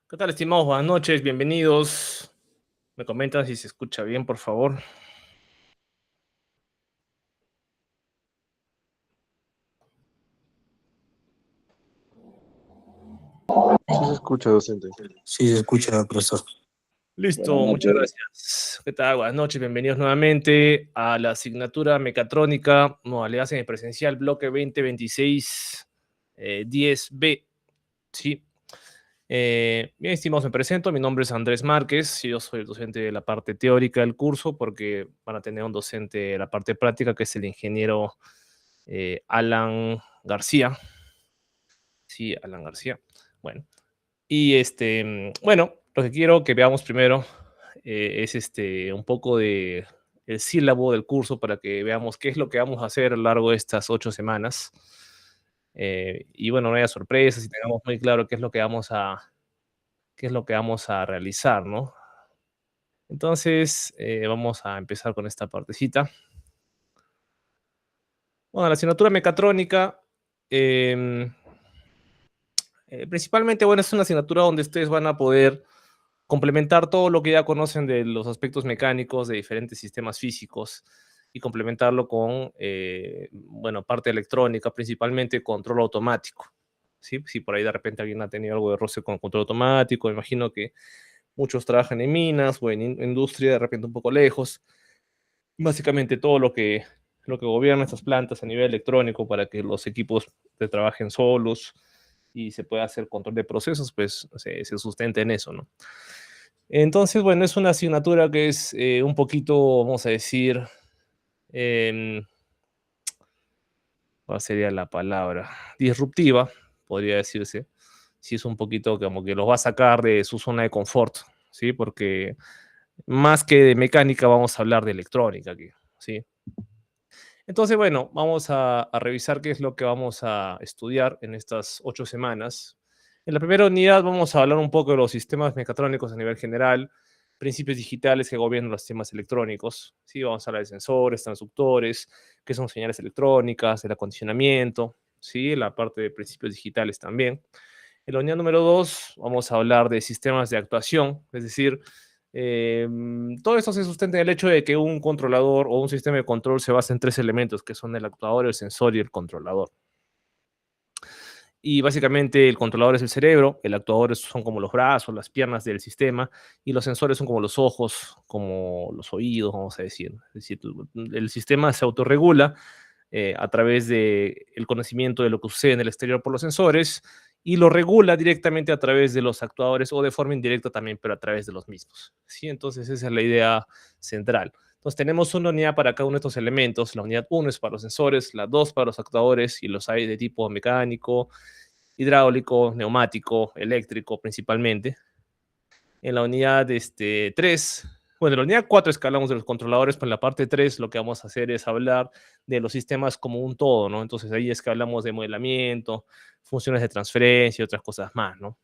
¿Qué tal, estimados? Buenas noches, bienvenidos. Me comentan si se escucha bien, por favor. Sí se escucha, docente. Sí, se escucha, profesor. Listo, Buenas muchas noches. gracias. ¿Qué tal? Buenas noches, bienvenidos nuevamente a la asignatura Mecatrónica, modalidad semipresencial, bloque 2026, 10B. Sí. Bien, estimados, me presento. Mi nombre es Andrés Márquez. Yo soy el docente de la parte teórica del curso, porque van a tener un docente de la parte práctica, que es el ingeniero Alan García. Sí, Alan García. Bueno. Y bueno, lo que quiero que veamos primero es un poco de el sílabo del curso para que veamos qué es lo que vamos a hacer a lo largo de estas 8 semanas. Y bueno, no haya sorpresas y tengamos muy claro qué es lo que vamos a realizar, ¿no? Entonces, vamos a empezar con esta partecita. Bueno, la asignatura mecatrónica, em, principalmente, bueno, es una asignatura donde ustedes van a poder complementar todo lo que ya conocen de los aspectos mecánicos de diferentes sistemas físicos y complementarlo con, bueno, parte electrónica, principalmente control automático. ¿Sí? Si por ahí de repente alguien ha tenido algo de roce con control automático, imagino que muchos trabajan en minas o en industria, de repente un poco lejos. Básicamente todo lo que gobierna estas plantas a nivel electrónico para que los equipos te trabajen solos y se pueda hacer control de procesos, pues se sustenta en eso, ¿no? Entonces, bueno, es una asignatura que es un poquito, vamos a decir, em, ¿cuál sería la palabra? Disruptiva, podría decirse. Sí, es un poquito como que los va a sacar de su zona de confort, ¿sí? Porque más que de mecánica vamos a hablar de electrónica aquí, ¿sí? Entonces, bueno, vamos a revisar qué es lo que vamos a estudiar en estas 8 semanas. En la primera unidad vamos a hablar un poco de los sistemas mecatrónicos a nivel general, principios digitales que gobiernan los sistemas electrónicos. Sí, vamos a hablar de sensores, transductores, qué son señales electrónicas, el acondicionamiento, sí, la parte de principios digitales también. En la unidad número 2 vamos a hablar de sistemas de actuación, es decir, todo esto se sustenta en el hecho de que un controlador o un sistema de control se basa en tres elementos, que son el actuador, el sensor y el controlador. Y básicamente el controlador es el cerebro, el actuador son como los brazos, las piernas del sistema, y los sensores son como los ojos, como los oídos, vamos a decir. Es decir, el sistema se autorregula a través del conocimiento de lo que sucede en el exterior por los sensores y lo regula directamente a través de los actuadores o de forma indirecta también, pero a través de los mismos. ¿Sí? Entonces esa es la idea central. Entonces tenemos una unidad para cada uno de estos elementos. La unidad 1 es para los sensores, la 2 para los actuadores y los hay de tipo mecánico, hidráulico, neumático, eléctrico principalmente. En la unidad 3, bueno, en la unidad 4 escalamos de los controladores, pero en la parte 3 lo que vamos a hacer es hablar de los sistemas como un todo, ¿no? Entonces ahí es que hablamos de modelamiento, funciones de transferencia y otras cosas más, ¿no?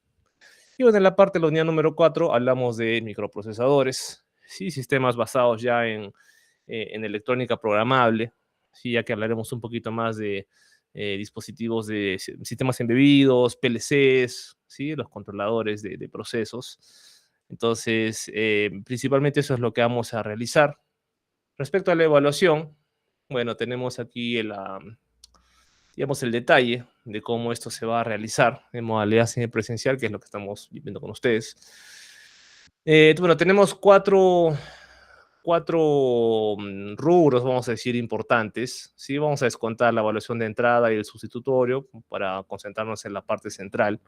Y bueno, en la parte de la unidad número 4 hablamos de microprocesadores, ¿sí? Sistemas basados ya en electrónica programable, ¿sí? Ya que hablaremos un poquito más de dispositivos de sistemas embebidos, PLCs, ¿sí? Los controladores de procesos. Entonces, principalmente eso es lo que vamos a realizar. Respecto a la evaluación, bueno, tenemos aquí digamos, el detalle de cómo esto se va a realizar en modalidad semipresencial, que es lo que estamos viendo con ustedes. Bueno, tenemos cuatro rubros, vamos a decir, importantes. ¿Sí? Vamos a descontar la evaluación de entrada y el sustitutorio para concentrarnos en la parte central.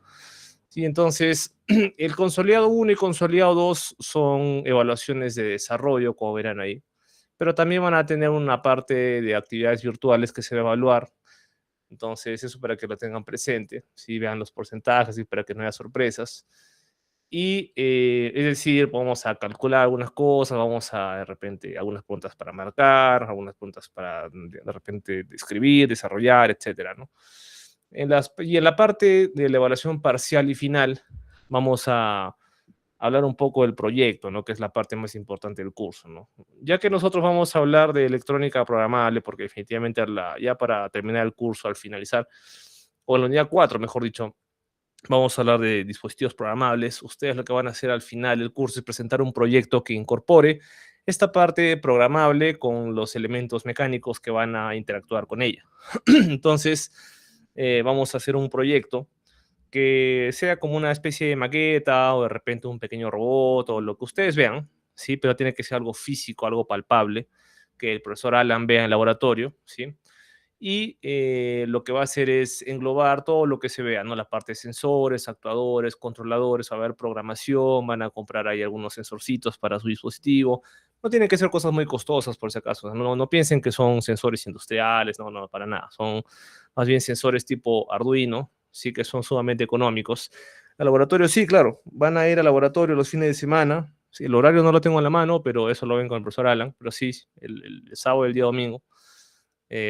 Sí, entonces, el consolidado 1 y consolidado 2 son evaluaciones de desarrollo, como verán ahí, pero también van a tener una parte de actividades virtuales que se va a evaluar. Entonces, eso para que lo tengan presente, ¿sí? Vean los porcentajes y para que no haya sorpresas. Y es decir, vamos a calcular algunas cosas, vamos a de repente algunas preguntas para marcar, algunas preguntas para de repente escribir, desarrollar, etcétera, ¿no? Y en la parte de la evaluación parcial y final, vamos a hablar un poco del proyecto, ¿no? Que es la parte más importante del curso, ¿no? Ya que nosotros vamos a hablar de electrónica programable, porque definitivamente ya para terminar el curso, al finalizar, o en la unidad 4, mejor dicho, Vamos a hablar de dispositivos programables. Ustedes lo que van a hacer al final del curso es presentar un proyecto que incorpore esta parte programable con los elementos mecánicos que van a interactuar con ella. Entonces, vamos a hacer un proyecto que sea como una especie de maqueta o de repente un pequeño robot o lo que ustedes vean, ¿sí? Pero tiene que ser algo físico, algo palpable, que el profesor Alan vea en el laboratorio, ¿sí? Y lo que va a hacer es englobar todo lo que se vea, ¿no? La parte de sensores, actuadores, controladores, va a haber programación, van a comprar ahí algunos sensorcitos para su dispositivo. No tienen que ser cosas muy costosas, por si acaso. No piensen que son sensores industriales, no, para nada. Son más bien sensores tipo Arduino, sí que son sumamente económicos. Al laboratorio, sí, claro, van a ir al laboratorio los fines de semana. Sí, el horario no lo tengo en la mano, pero eso lo ven con el profesor Alan. Pero sí, el sábado y el día domingo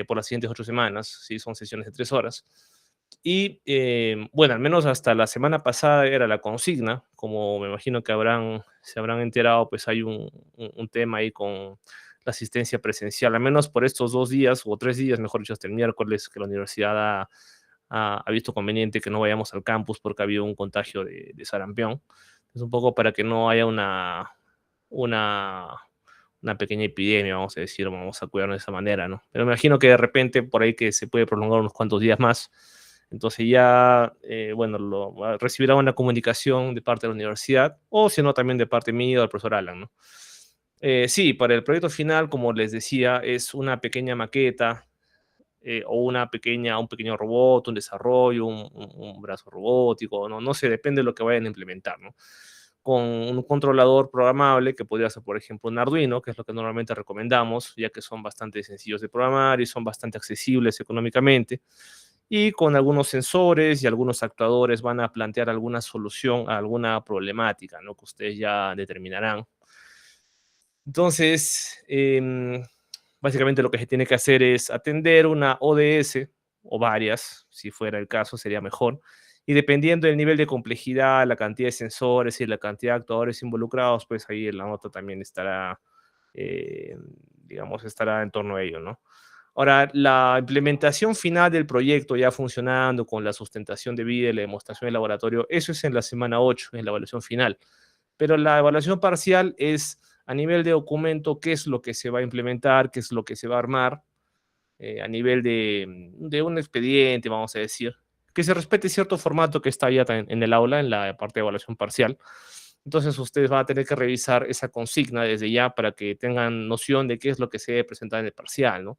por las siguientes 8 semanas, ¿sí? Son sesiones de 3 horas. Y bueno, al menos hasta la semana pasada era la consigna, como me imagino que se habrán enterado, pues hay un tema ahí con la asistencia presencial, al menos por estos 2 días o 3 días, mejor dicho, hasta el miércoles, que la universidad ha visto conveniente que no vayamos al campus porque ha habido un contagio de sarampión. Es un poco para que no haya una, una pequeña epidemia, vamos a decir, vamos a cuidarnos de esa manera, ¿no? Pero me imagino que de repente por ahí que se puede prolongar unos cuantos días más. Entonces ya, bueno, recibirá una comunicación de parte de la universidad, o si no, también de parte mía o del profesor Alan, ¿no? Sí, para el proyecto final, como les decía, es una pequeña maqueta o un pequeño robot, un desarrollo, un brazo robótico, no sé, depende de lo que vayan a implementar, ¿no? Con un controlador programable que podría ser, por ejemplo, un Arduino, que es lo que normalmente recomendamos, ya que son bastante sencillos de programar y son bastante accesibles económicamente. Y con algunos sensores y algunos actuadores van a plantear alguna solución a alguna problemática, ¿no? Que ustedes ya determinarán. Entonces, básicamente lo que se tiene que hacer es atender una ODS o varias, si fuera el caso, sería mejor. Y dependiendo del nivel de complejidad, la cantidad de sensores y la cantidad de actuadores involucrados, pues ahí la nota también estará, eh, digamos, estará en torno a ello, ¿no? Ahora, la implementación final del proyecto ya funcionando con la sustentación de vida y la demostración de laboratorio, eso es en la semana 8, en la evaluación final. Pero la evaluación parcial es a nivel de documento, qué es lo que se va a implementar, qué es lo que se va a armar, a nivel de un expediente, vamos a decir, que se respete cierto formato que está ya en el aula, en la parte de evaluación parcial. Entonces ustedes van a tener que revisar esa consigna desde ya para que tengan noción de qué es lo que se debe presentar en el parcial, ¿no?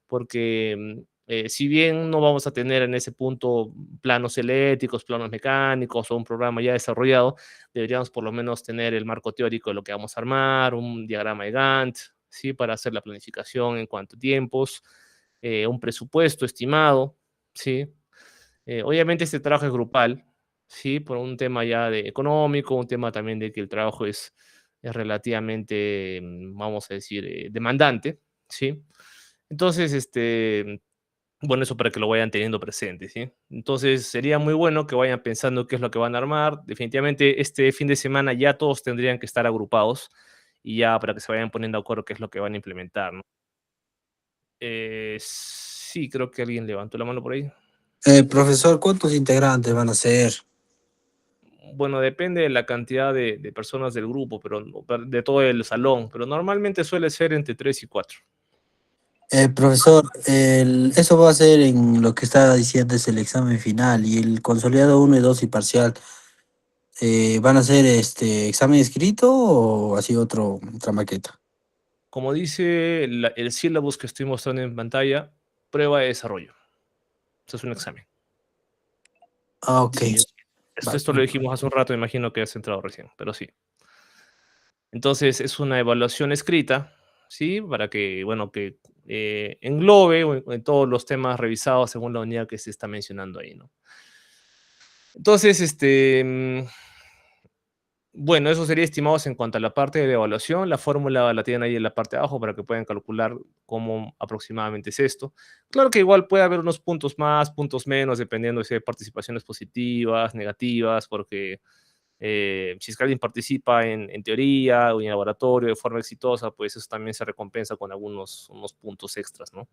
Porque si bien no vamos a tener en ese punto planos eléctricos, planos mecánicos o un programa ya desarrollado, deberíamos por lo menos tener el marco teórico de lo que vamos a armar, un diagrama de Gantt, ¿sí? Para hacer la planificación en cuanto a tiempos, un presupuesto estimado, ¿sí? Obviamente este trabajo es grupal, ¿sí? Por un tema ya de económico, un tema también de que el trabajo es relativamente, vamos a decir, demandante, ¿sí? Entonces, bueno, eso para que lo vayan teniendo presente, ¿sí? Entonces, sería muy bueno que vayan pensando qué es lo que van a armar. Definitivamente, este fin de semana ya todos tendrían que estar agrupados y ya para que se vayan poniendo de acuerdo qué es lo que van a implementar, ¿no? Sí, creo que alguien levantó la mano por ahí. Profesor, ¿cuántos integrantes van a ser? Bueno, depende de la cantidad de personas del grupo, pero de todo el salón, pero normalmente suele ser entre 3 y 4. Profesor, eso va a ser en lo que está diciendo es el examen final y el consolidado uno y 2 y parcial. ¿Van a ser examen escrito o así otra maqueta? Como dice el syllabus que estoy mostrando en pantalla, prueba de desarrollo. Eso es un examen. Ah, ok. Sí, Vale. esto lo dijimos hace un rato, imagino que has entrado recién, pero sí. Entonces es una evaluación escrita, ¿sí? Para que, bueno, que englobe en todos los temas revisados según la unidad que se está mencionando ahí, ¿no? Entonces, bueno, eso sería estimados en cuanto a la parte de la evaluación. La fórmula la tienen ahí en la parte de abajo para que puedan calcular cómo aproximadamente es esto. Claro que igual puede haber unos puntos más, puntos menos, dependiendo si hay participaciones positivas, negativas, porque si es que alguien participa en teoría o en laboratorio de forma exitosa, pues eso también se recompensa con algunos unos puntos extras, ¿no?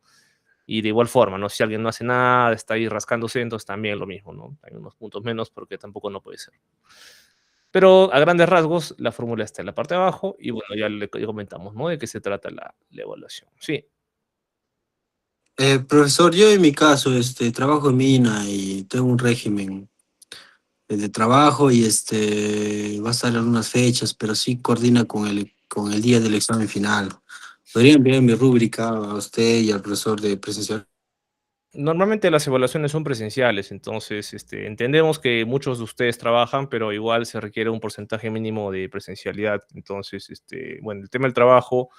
Y de igual forma, ¿no? Si alguien no hace nada, está ahí rascándose, entonces también lo mismo, ¿no? Hay unos puntos menos porque tampoco no puede ser. Pero a grandes rasgos, la fórmula está en la parte de abajo y bueno, ya comentamos, ¿no? De qué se trata la evaluación. Sí. Profesor, yo en mi caso, trabajo en mina y tengo un régimen de trabajo y va a estar en unas fechas, pero sí coordina con el día del examen final. ¿Podría enviar mi rúbrica a usted y al profesor de presencial? Normalmente las evaluaciones son presenciales, entonces entendemos que muchos de ustedes trabajan, pero igual se requiere un porcentaje mínimo de presencialidad. Entonces, bueno, el tema del trabajo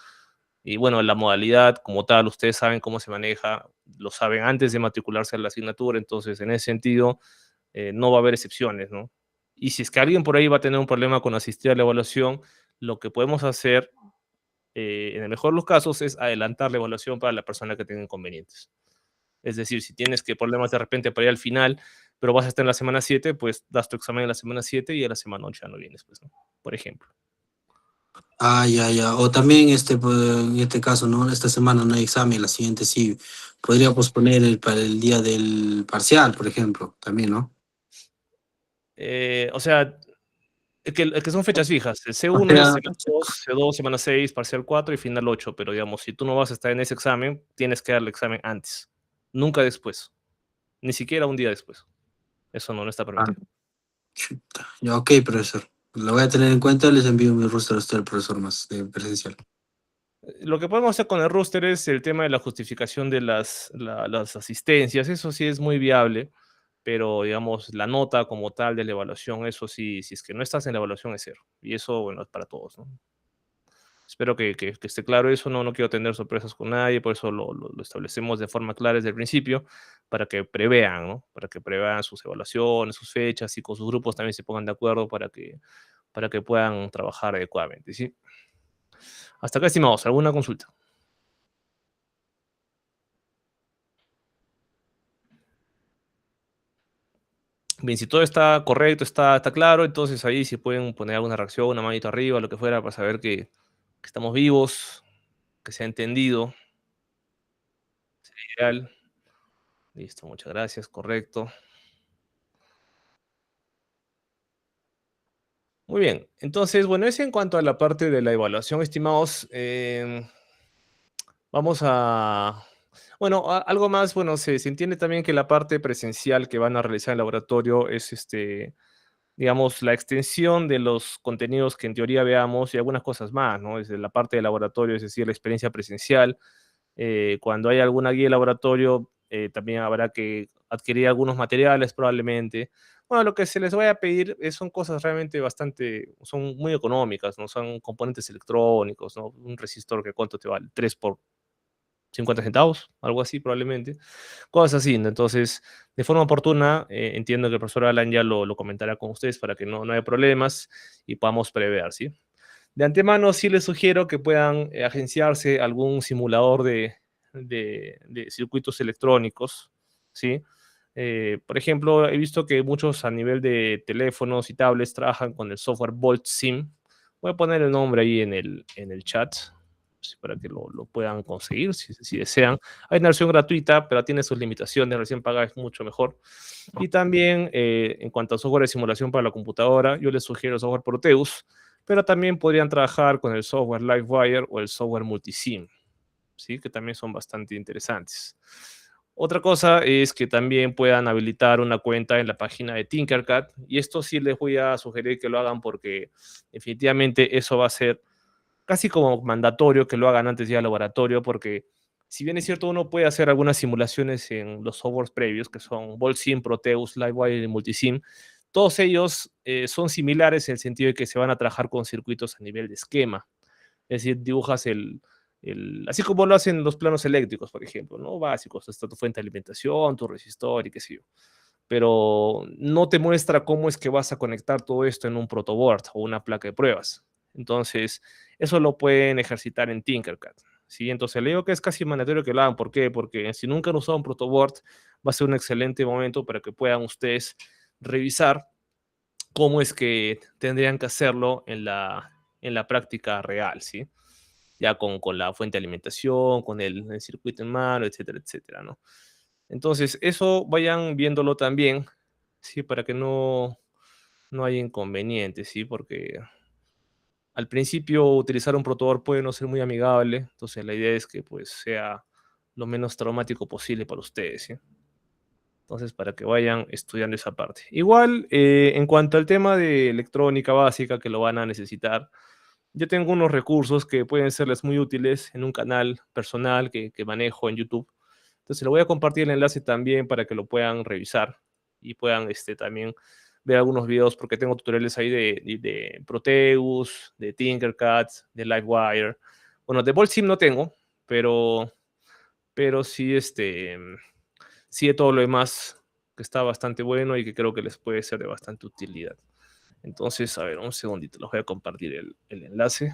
y bueno, la modalidad como tal, ustedes saben cómo se maneja, lo saben antes de matricularse a la asignatura, entonces en ese sentido no va a haber excepciones, ¿no? Y si es que alguien por ahí va a tener un problema con asistir a la evaluación, lo que podemos hacer, en el mejor de los casos, es adelantar la evaluación para la persona que tenga inconvenientes. Es decir, si tienes que problemas de repente para ir al final, pero vas a estar en la semana 7, pues das tu examen en la semana 7 y a la semana 8 ya no vienes, pues, ¿no? Por ejemplo. Ah, ya, ya. O también, pues, en este caso, ¿no? Esta semana no hay examen, la siguiente sí. Podría posponer para el día del parcial, por ejemplo, también, ¿no? O sea, es que son fechas fijas. El O C1 es sea, semana 2, C2, semana 6, parcial 4 y final 8. Pero digamos, si tú no vas a estar en ese examen, tienes que dar el examen antes. Nunca después. Ni siquiera un día después. Eso no está ah, permitido. chuta. Ya, ok, profesor. Lo voy a tener en cuenta, les envío mi rostro a usted, profesor, más de presencial. Lo que podemos hacer con el roster es el tema de la justificación de las asistencias. Eso sí es muy viable, pero digamos, la nota como tal de la evaluación, eso sí, si es que no estás en la evaluación es cero. Y eso, bueno, es para todos, ¿no? Espero que esté claro eso, no quiero tener sorpresas con nadie, por eso lo establecemos de forma clara desde el principio, para que prevean, ¿no? Para que prevean sus evaluaciones, sus fechas y con sus grupos también se pongan de acuerdo para que puedan trabajar adecuadamente, ¿sí? Hasta acá, estimados, ¿alguna consulta? Bien, si todo está correcto, está claro, entonces ahí si pueden poner alguna reacción, una manito arriba, lo que fuera, para saber que estamos vivos, que se ha entendido. Ideal. Listo, muchas gracias, correcto. Muy bien, entonces, bueno, es en cuanto a la parte de la evaluación, estimados. Vamos a... Bueno, algo más, bueno, se entiende también que la parte presencial que van a realizar en el laboratorio es digamos, la extensión de los contenidos que en teoría veamos y algunas cosas más, ¿no? Desde la parte de laboratorio, es decir, la experiencia presencial. Cuando hay alguna guía de laboratorio, también habrá que adquirir algunos materiales probablemente. Bueno, lo que se les vaya a pedir son cosas realmente son muy económicas, ¿no? Son componentes electrónicos, ¿no? Un resistor que cuánto te vale, 3 por 50 centavos, algo así probablemente. Cosas así, ¿no? Entonces, de forma oportuna, entiendo que el profesor Alan ya lo comentará con ustedes para que no haya problemas y podamos prever, ¿sí? De antemano, sí les sugiero que puedan agenciarse algún simulador de circuitos electrónicos, ¿sí? Por ejemplo, he visto que muchos a nivel de teléfonos y tablets trabajan con el software Volt Sim. Voy a poner el nombre ahí en el chat para que lo puedan conseguir si desean. Hay una versión gratuita, pero tiene sus limitaciones. Recién paga es mucho mejor. Y también, en cuanto a software de simulación para la computadora, yo les sugiero el software Proteus, pero también podrían trabajar con el software Livewire o el software Multisim, ¿sí? Que también son bastante interesantes. Otra cosa es que también puedan habilitar una cuenta en la página de Tinkercad, y esto sí les voy a sugerir que lo hagan porque definitivamente eso va a ser casi como mandatorio que lo hagan antes de ir al laboratorio, porque si bien es cierto, uno puede hacer algunas simulaciones en los softwares previos, que son Volsim, Proteus, Livewire y Multisim, todos ellos son similares en el sentido de que se van a trabajar con circuitos a nivel de esquema. Es decir, dibujas así como lo hacen los planos eléctricos, por ejemplo, ¿no? Básicos, está tu fuente de alimentación, tu resistor y qué sé yo. Pero no te muestra cómo es que vas a conectar todo esto en un protoboard o una placa de pruebas. Entonces, eso lo pueden ejercitar en Tinkercad. ¿Sí? Entonces, le digo que es casi mandatorio que lo hagan. ¿Por qué? Porque si nunca han usado un protoboard, va a ser un excelente momento para que puedan ustedes revisar cómo es que tendrían que hacerlo en la práctica real, ¿sí? ya con la fuente de alimentación, con el circuito en mano, etcétera, etcétera, ¿no? Entonces, eso vayan viéndolo también, ¿sí? Para que no haya inconvenientes, ¿sí? Porque al principio utilizar un protodor puede no ser muy amigable, entonces la idea es que pues sea lo menos traumático posible para ustedes, ¿sí? Entonces, para que vayan estudiando esa parte. Igual, en cuanto al tema de electrónica básica que lo van a necesitar, yo tengo unos recursos que pueden serles muy útiles en un canal personal que manejo en YouTube. Entonces, le voy a compartir el enlace también para que lo puedan revisar y puedan también ver algunos videos, porque tengo tutoriales ahí de Proteus, de Tinkercad, de Livewire. Bueno, de Voltsim no tengo, pero sí, sí de todo lo demás, que está bastante bueno y que creo que les puede ser de bastante utilidad. Entonces, a ver, un segundito, les voy a compartir el enlace.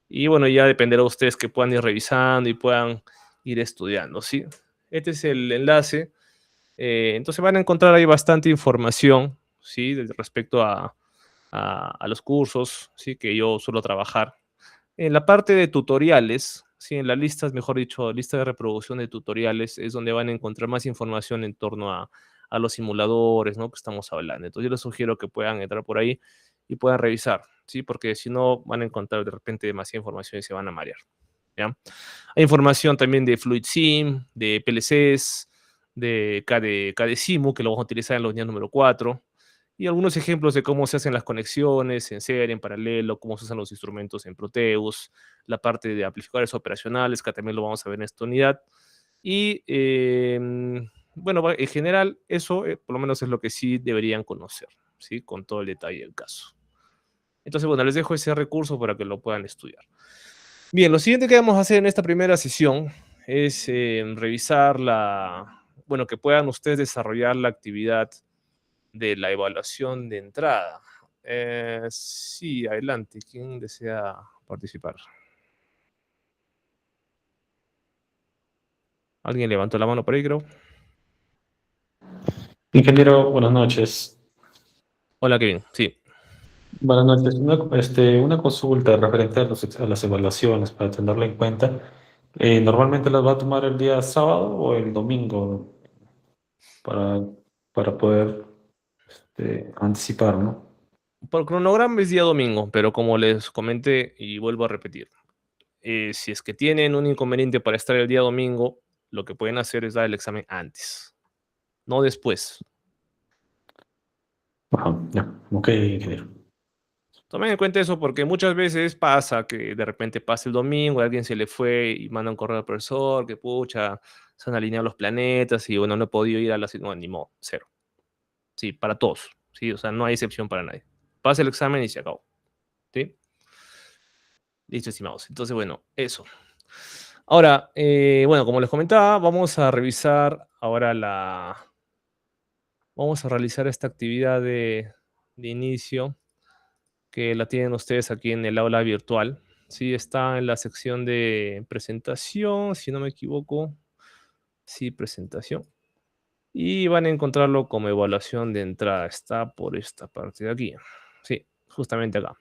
Y bueno, ya dependerá de ustedes que puedan ir revisando y puedan ir estudiando, ¿sí? Este es el enlace. Entonces van a encontrar ahí bastante información, ¿sí? Respecto a los cursos, ¿sí? Que yo suelo trabajar. En la parte de tutoriales, sí, en las listas, mejor dicho, lista de reproducción de tutoriales, es donde van a encontrar más información en torno a los simuladores, ¿no? Que estamos hablando. Entonces yo les sugiero que puedan entrar por ahí y puedan revisar, ¿sí? Porque si no, van a encontrar de repente demasiada información y se van a marear, ¿ya? Hay información también de FluidSim, de PLCs, de KDSIMU, que lo vamos a utilizar en la unidad número 4, y algunos ejemplos de cómo se hacen las conexiones en serie, en paralelo, cómo se usan los instrumentos en Proteus, la parte de amplificadores operacionales, que también lo vamos a ver en esta unidad. Y bueno, en general, eso por lo menos es lo que sí deberían conocer, ¿sí? Con todo el detalle del caso. Entonces, bueno, les dejo ese recurso para que lo puedan estudiar. Bien, lo siguiente que vamos a hacer en esta primera sesión es revisar bueno, que puedan ustedes desarrollar la actividad de la evaluación de entrada. Sí, adelante. ¿Quién desea participar? ¿Alguien levantó la mano por ahí, creo? Ingeniero, buenas noches. Hola, Kevin. Sí. Buenas noches. Una consulta referente a las evaluaciones para tenerlo en cuenta. ¿Normalmente las va a tomar el día sábado o el domingo para, para poder anticipar, ¿no? Por cronograma es día domingo, pero como les comenté y vuelvo a repetir, si es que tienen un inconveniente para estar el día domingo, lo que pueden hacer es dar el examen antes, no después. Ajá, ya. Ok, ingeniero. Tomen en cuenta eso porque muchas veces pasa que de repente pasa el domingo, alguien se le fue y manda un correo al profesor, que pucha, se han alineado los planetas y bueno, no he podido ir a la... No, ni modo, cero. Sí, para todos, ¿sí? O sea, no hay excepción para nadie. Pasa el examen y se acabó, ¿sí? Listo, estimados. Entonces, bueno, eso. Ahora, bueno, como les comentaba, vamos a revisar ahora Vamos a realizar esta actividad de inicio que la tienen ustedes aquí en el aula virtual. Sí, está en la sección de presentación, si no me equivoco. Sí, presentación. Y van a encontrarlo como evaluación de entrada. Está por esta parte de aquí. Sí, justamente acá.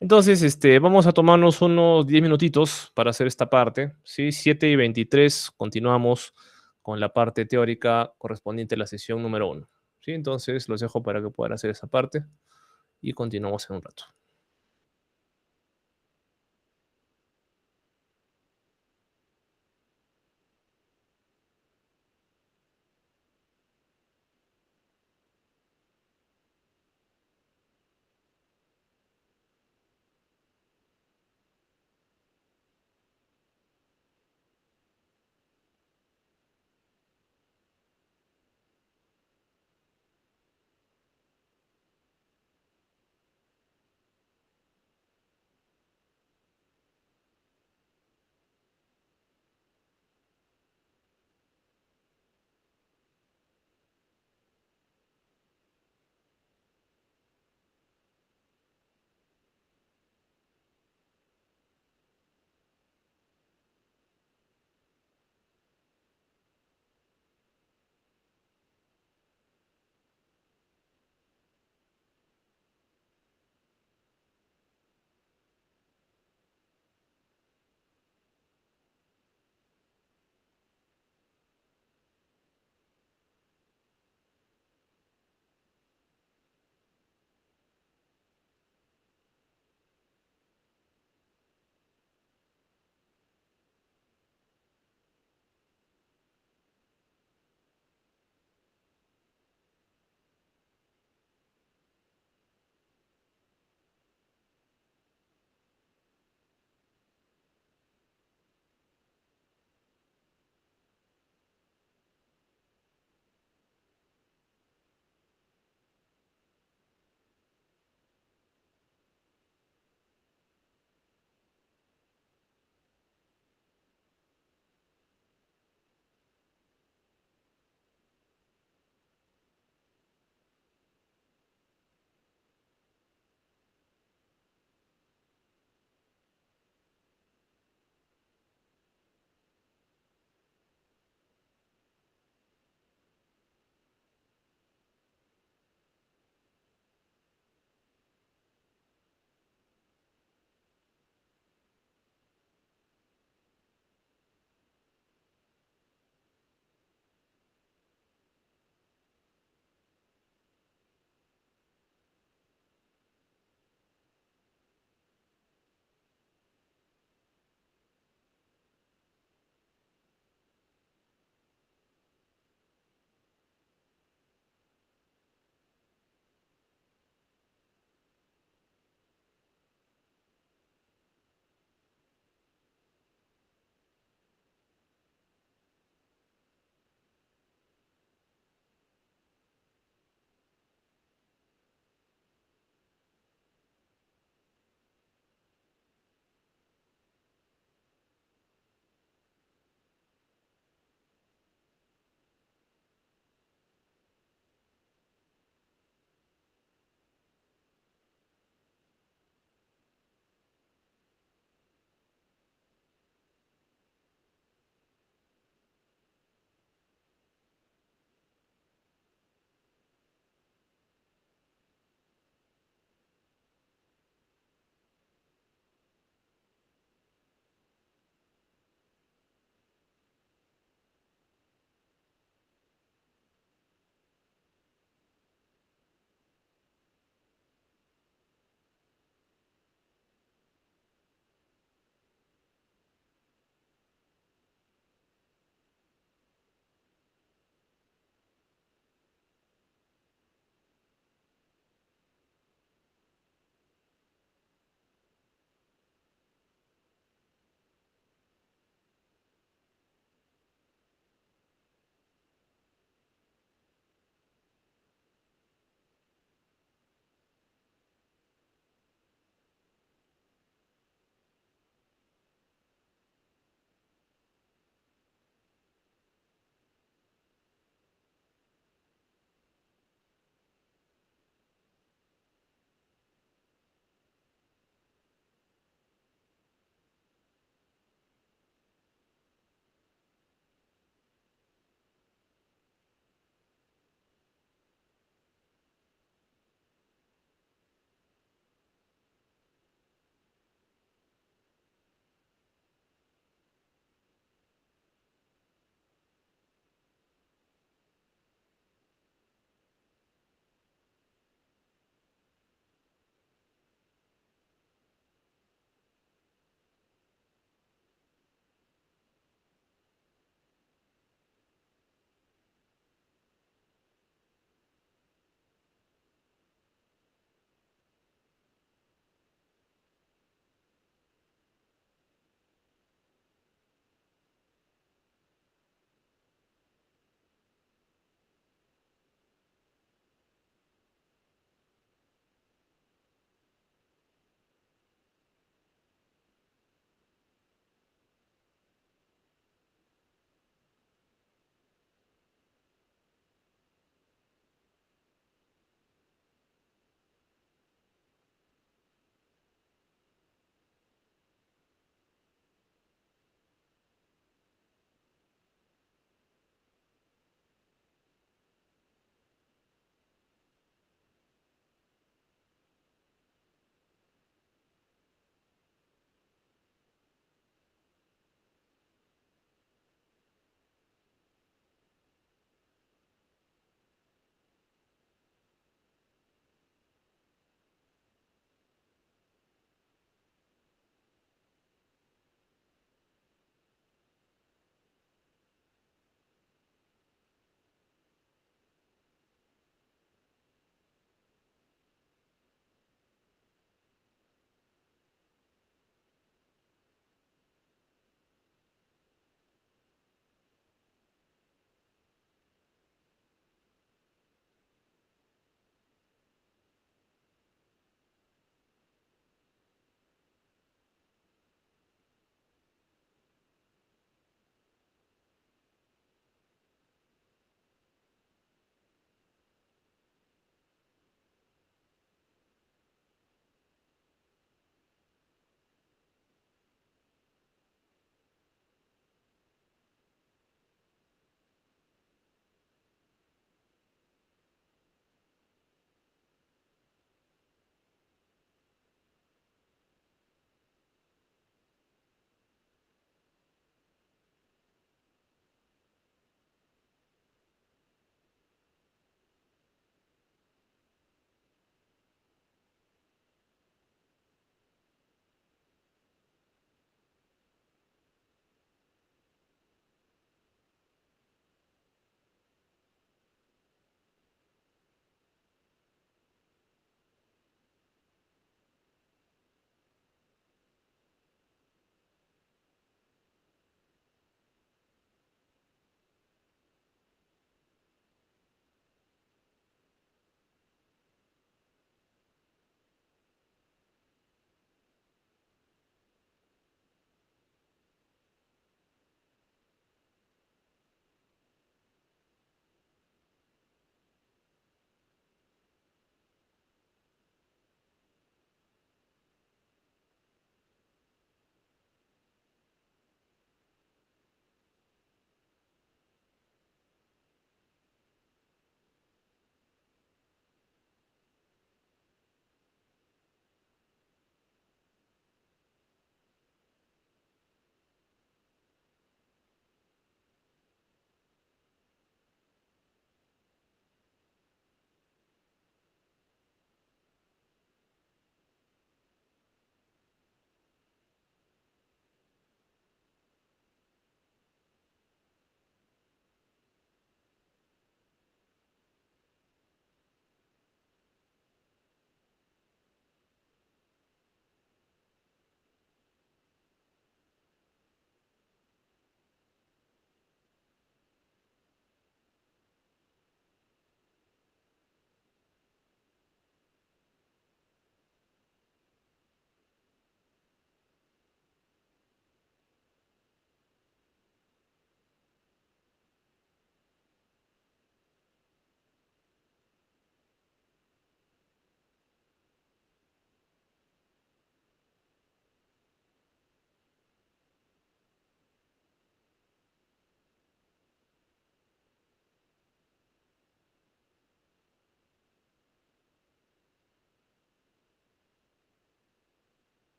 Entonces, vamos a tomarnos unos 10 minutitos para hacer esta parte. ¿Sí? 7:23 continuamos con la parte teórica correspondiente a la sesión número 1. ¿Sí? Entonces, los dejo para que puedan hacer esa parte y continuamos en un rato.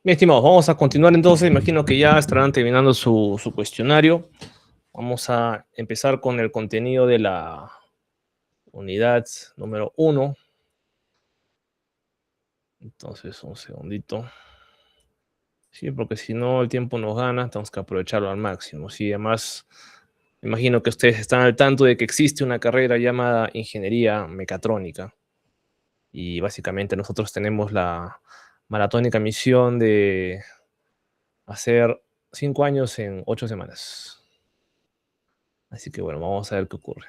Bien, estimados, vamos a continuar entonces. Imagino que ya estarán terminando su cuestionario. Vamos a empezar con el contenido de la unidad número 1. Entonces, un segundito. Sí, porque si no el tiempo nos gana, tenemos que aprovecharlo al máximo. Sí, además, imagino que ustedes están al tanto de que existe una carrera llamada Ingeniería Mecatrónica. Y básicamente nosotros tenemos la maratónica misión de hacer 5 años en 8 semanas. Así que bueno, vamos a ver qué ocurre.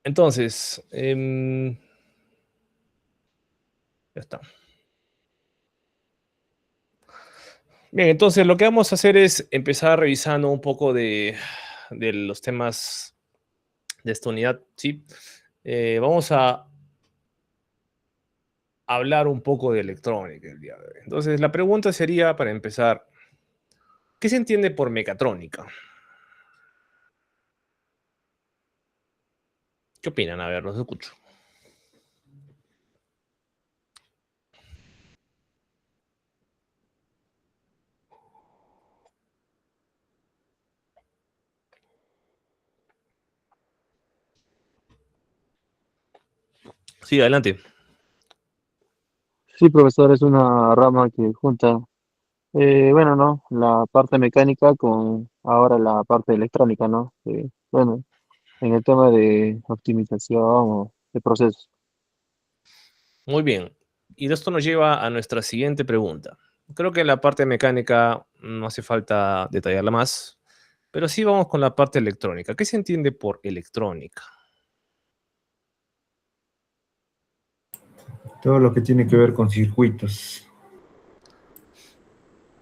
Entonces, ya está. Bien, entonces lo que vamos a hacer es empezar revisando un poco de los temas de esta unidad, ¿sí? Vamos a hablar un poco de electrónica el día de hoy. Entonces, la pregunta sería, para empezar, ¿qué se entiende por mecatrónica? ¿Qué opinan? A ver, los escucho. Sí, adelante. Sí, profesor, es una rama que junta, bueno, ¿no? La parte mecánica con ahora la parte electrónica, ¿no? Bueno, en el tema de optimización o de procesos. Muy bien. Y esto nos lleva a nuestra siguiente pregunta. Creo que la parte mecánica no hace falta detallarla más, pero sí vamos con la parte electrónica. ¿Qué se entiende por electrónica? Todo lo que tiene que ver con circuitos.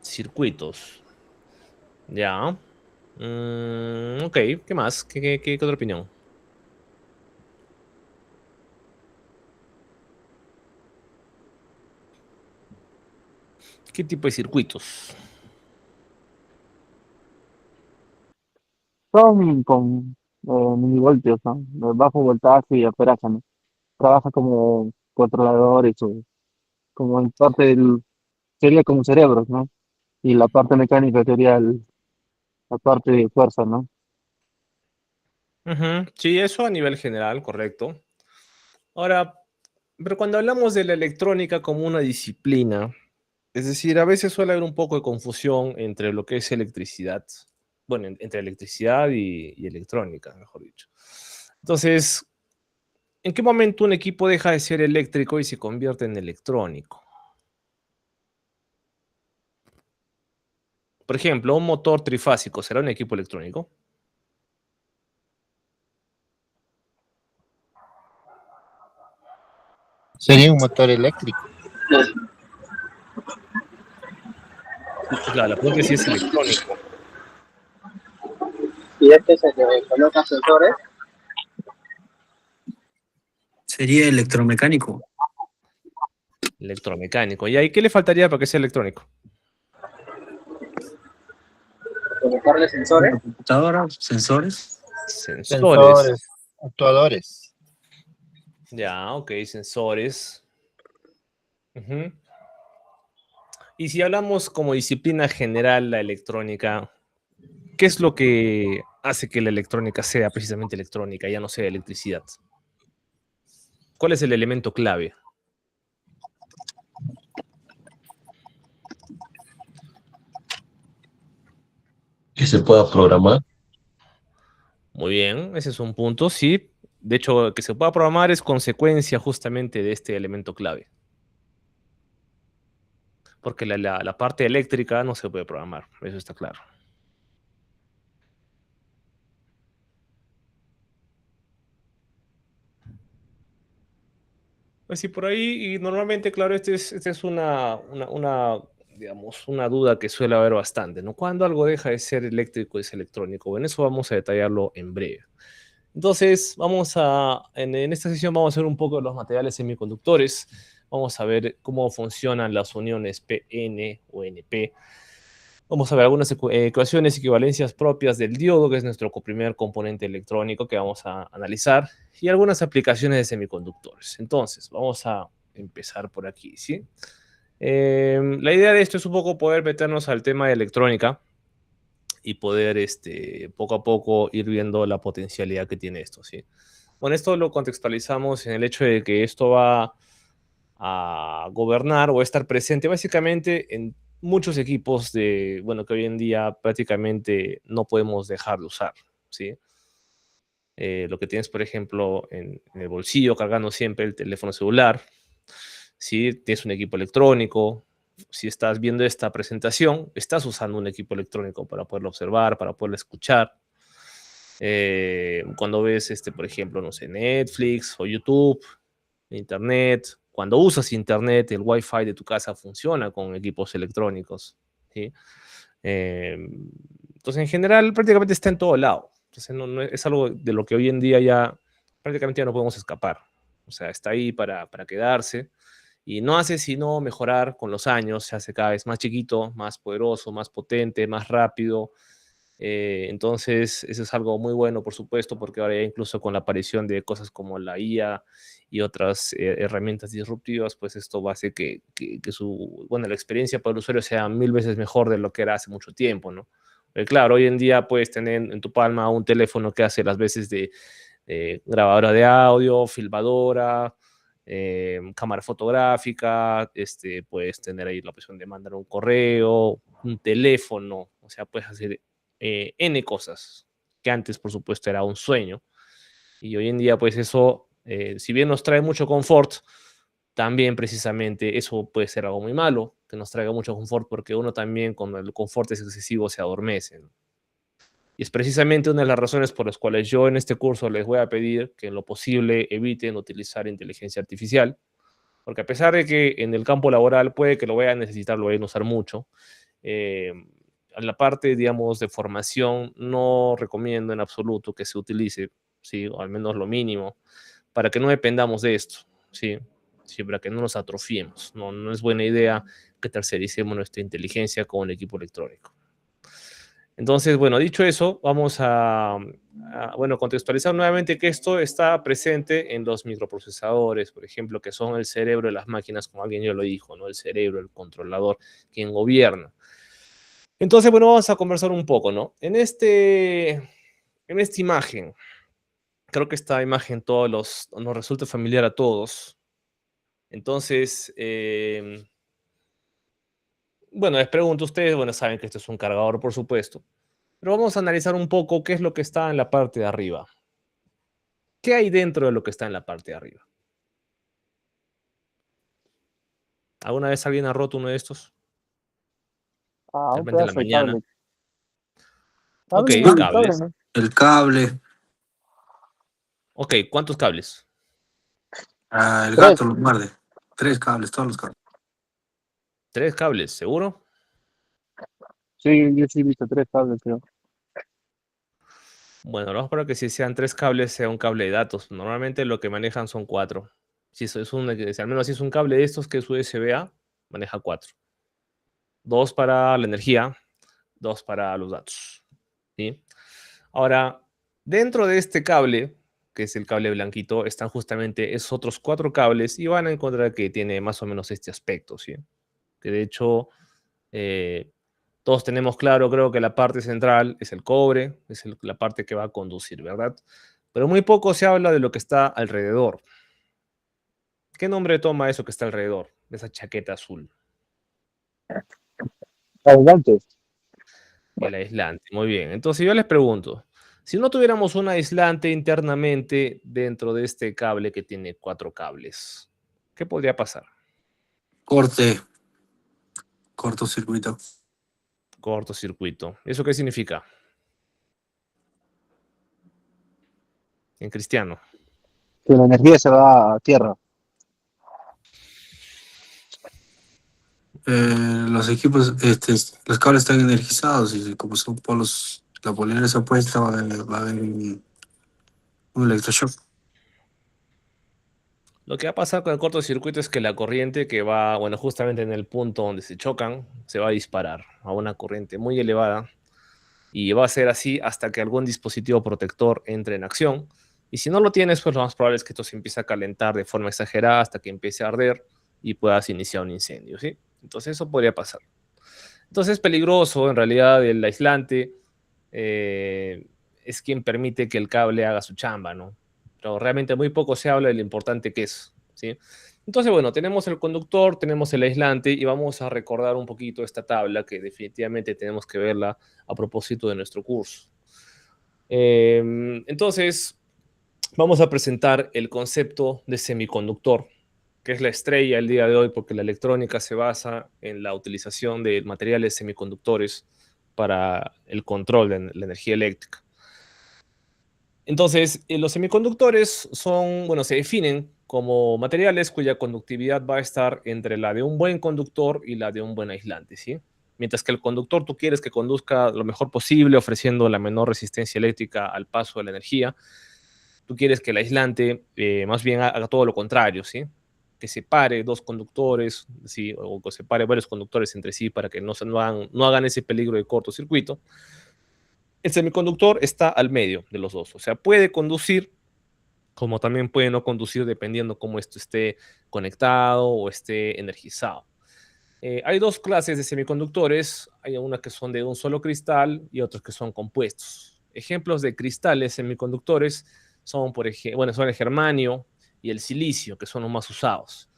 Circuitos. Ya. Ok, ¿qué más? ¿Qué otra opinión? ¿Qué tipo de circuitos? Son con milivoltios, ¿no? De bajo voltaje y operaje, ¿no? Trabaja como controladores o como en parte del, sería como cerebros, ¿no? Y la parte mecánica sería la parte de fuerza, ¿no? Ujú, sí, eso a nivel general, correcto. Ahora, pero cuando hablamos de la electrónica como una disciplina, es decir, a veces suele haber un poco de confusión entre lo que es electricidad, bueno, entre electricidad y electrónica, mejor dicho. Entonces, ¿en qué momento un equipo deja de ser eléctrico y se convierte en electrónico? Por ejemplo, un motor trifásico, ¿será un equipo electrónico? Sería un motor eléctrico. Claro, la pregunta es si es electrónico. Y este es el que coloca sensores. Sería electromecánico. Electromecánico. ¿Y ahí qué le faltaría para que sea electrónico? Colocarle sensores. Una computadora, sensores. Sensores. Sensores, actuadores. Ya, ok, sensores. Ujú. Y si hablamos como disciplina general la electrónica, ¿qué es lo que hace que la electrónica sea precisamente electrónica, ya no sea electricidad? ¿Cuál es el elemento clave? Que se pueda programar. Muy bien, ese es un punto, sí. De hecho, que se pueda programar es consecuencia justamente de este elemento clave. Porque la parte eléctrica no se puede programar, eso está claro. Pues sí, por ahí, y normalmente, claro, esta es digamos, una duda que suele haber bastante, ¿no? ¿Cuándo algo deja de ser eléctrico y es electrónico? Bueno, eso vamos a detallarlo en breve. Entonces, en esta sesión vamos a hacer un poco de los materiales semiconductores. Vamos a ver cómo funcionan las uniones PN o NP. Vamos a ver algunas ecuaciones y equivalencias propias del diodo, que es nuestro primer componente electrónico que vamos a analizar, y algunas aplicaciones de semiconductores. Entonces, vamos a empezar por aquí, ¿sí? La idea de esto es un poco poder meternos al tema de electrónica y poder poco a poco ir viendo la potencialidad que tiene esto, ¿sí? Bueno, esto lo contextualizamos en el hecho de que esto va a gobernar o estar presente básicamente en muchos equipos bueno, que hoy en día prácticamente no podemos dejar de usar, ¿sí? Lo que tienes, por ejemplo, en el bolsillo, cargando siempre el teléfono celular, si tienes un equipo electrónico, si estás viendo esta presentación, estás usando un equipo electrónico para poderlo observar, para poderlo escuchar. Cuando ves, por ejemplo, no sé, Netflix o YouTube, Internet, cuando usas Internet, el Wi-Fi de tu casa funciona con equipos electrónicos, ¿sí? Eh, entonces, en general, prácticamente está en todo lado. Entonces, es algo de lo que hoy en día ya prácticamente ya no podemos escapar. O sea, está ahí para quedarse y no hace sino mejorar con los años, se hace cada vez más chiquito, más poderoso, más potente, más rápido. Entonces, eso es algo muy bueno, por supuesto, porque ahora ya incluso con la aparición de cosas como la IA y otras herramientas disruptivas, pues esto va a hacer bueno, la experiencia para el usuario sea 1000 veces mejor de lo que era hace mucho tiempo, ¿no? Claro, hoy en día puedes tener en tu palma un teléfono que hace las veces de grabadora de audio, filmadora, cámara fotográfica, puedes tener ahí la opción de mandar un correo, un teléfono, o sea, puedes hacer N cosas, que antes, por supuesto, era un sueño. Y hoy en día, pues eso, si bien nos trae mucho confort, también precisamente eso puede ser algo muy malo, que nos traiga mucho confort, porque uno también con el confort es excesivo se adormece, ¿no? Y es precisamente una de las razones por las cuales yo en este curso les voy a pedir que en lo posible eviten utilizar inteligencia artificial, porque a pesar de que en el campo laboral puede que lo vayan a necesitar, lo vayan a usar mucho, eh, en la parte, digamos, de formación no recomiendo en absoluto que se utilice, ¿sí? O al menos lo mínimo, para que no dependamos de esto, ¿sí? Sí, para que no nos atrofiemos. No es buena idea que tercericemos nuestra inteligencia con un equipo electrónico. Entonces, bueno, dicho eso, vamos bueno, contextualizar nuevamente que esto está presente en los microprocesadores, por ejemplo, que son el cerebro de las máquinas, como alguien ya lo dijo, ¿no? El cerebro, el controlador, quien gobierna. Entonces, bueno, vamos a conversar un poco, ¿no? En esta imagen, creo que esta imagen nos resulta familiar a todos. Entonces, bueno, les pregunto a ustedes, bueno, saben que esto es un cargador, por supuesto, pero vamos a analizar un poco qué es lo que está en la parte de arriba. ¿Qué hay dentro de lo que está en la parte de arriba? ¿Alguna vez alguien ha roto uno de estos? Ah, De un repente en la pedazo de mañana. cable. Ok, Cable, cable, cables. ¿no? El cable, Ok, ¿cuántos cables? el Tres. gato lo muerde. 3 cables, todos los cables. 3 cables, ¿seguro? Sí, yo sí he visto tres cables, creo. Bueno, lo más probable que si sean 3 cables sea un cable de datos. Normalmente lo que manejan son 4. Si eso es al menos si es un cable de estos que es USB-A, maneja 4. 2 para la energía, 2 para los datos, ¿sí? Ahora, dentro de este cable, que es el cable blanquito, están justamente esos otros 4 cables y van a encontrar que tiene más o menos este aspecto, ¿sí? Que de hecho, eh, todos tenemos claro, creo que la parte central es el cobre, es la parte que va a conducir, ¿verdad? Pero muy poco se habla de lo que está alrededor. ¿Qué nombre toma eso que está alrededor de esa chaqueta azul? Adelante. El aislante, muy bien. Entonces yo les pregunto, si no tuviéramos un aislante internamente dentro de este cable que tiene 4 cables, ¿qué podría pasar? Corte, cortocircuito. Cortocircuito. ¿Eso qué significa en cristiano? Que la energía se va a tierra. Los equipos, los cables están energizados y como son polos, la polarización es opuesta, va a haber un electroshock. Lo que va a pasar con el cortocircuito es que la corriente que va, bueno, justamente en el punto donde se chocan, se va a disparar a una corriente muy elevada y va a ser así hasta que algún dispositivo protector entre en acción Y si no lo tienes, pues lo más probable es que esto se empiece a calentar de forma exagerada hasta que empiece a arder y puedas iniciar un incendio, ¿sí? Entonces eso podría pasar. Entonces es peligroso, en realidad el aislante es quien permite que el cable haga su chamba, ¿no? Pero realmente muy poco se habla de lo importante que es, ¿sí? Entonces, bueno, tenemos el conductor, tenemos el aislante y vamos a recordar un poquito esta tabla que definitivamente tenemos que verla a propósito de nuestro curso. Entonces, vamos a presentar el concepto de semiconductor, que es la estrella el día de hoy porque la electrónica se basa en la utilización de materiales semiconductores para el control de la energía eléctrica. Entonces, los semiconductores son, bueno, se definen como materiales cuya conductividad va a estar entre la de un buen conductor y la de un buen aislante, ¿sí? Mientras que el conductor tú quieres que conduzca lo mejor posible, ofreciendo la menor resistencia eléctrica al paso de la energía, tú quieres que el aislante más bien haga todo lo contrario, ¿sí? Que separe dos conductores, ¿sí? O que separe varios conductores entre sí para que no hagan ese peligro de cortocircuito. El semiconductor está al medio de los dos, o sea, puede conducir, como también puede no conducir dependiendo cómo esto esté conectado o esté energizado. Hay dos clases de semiconductores, hay unas que son de un solo cristal y otros que son compuestos. Ejemplos de cristales semiconductores son, por ejemplo, bueno, son el germanio y el silicio, que son los más usados.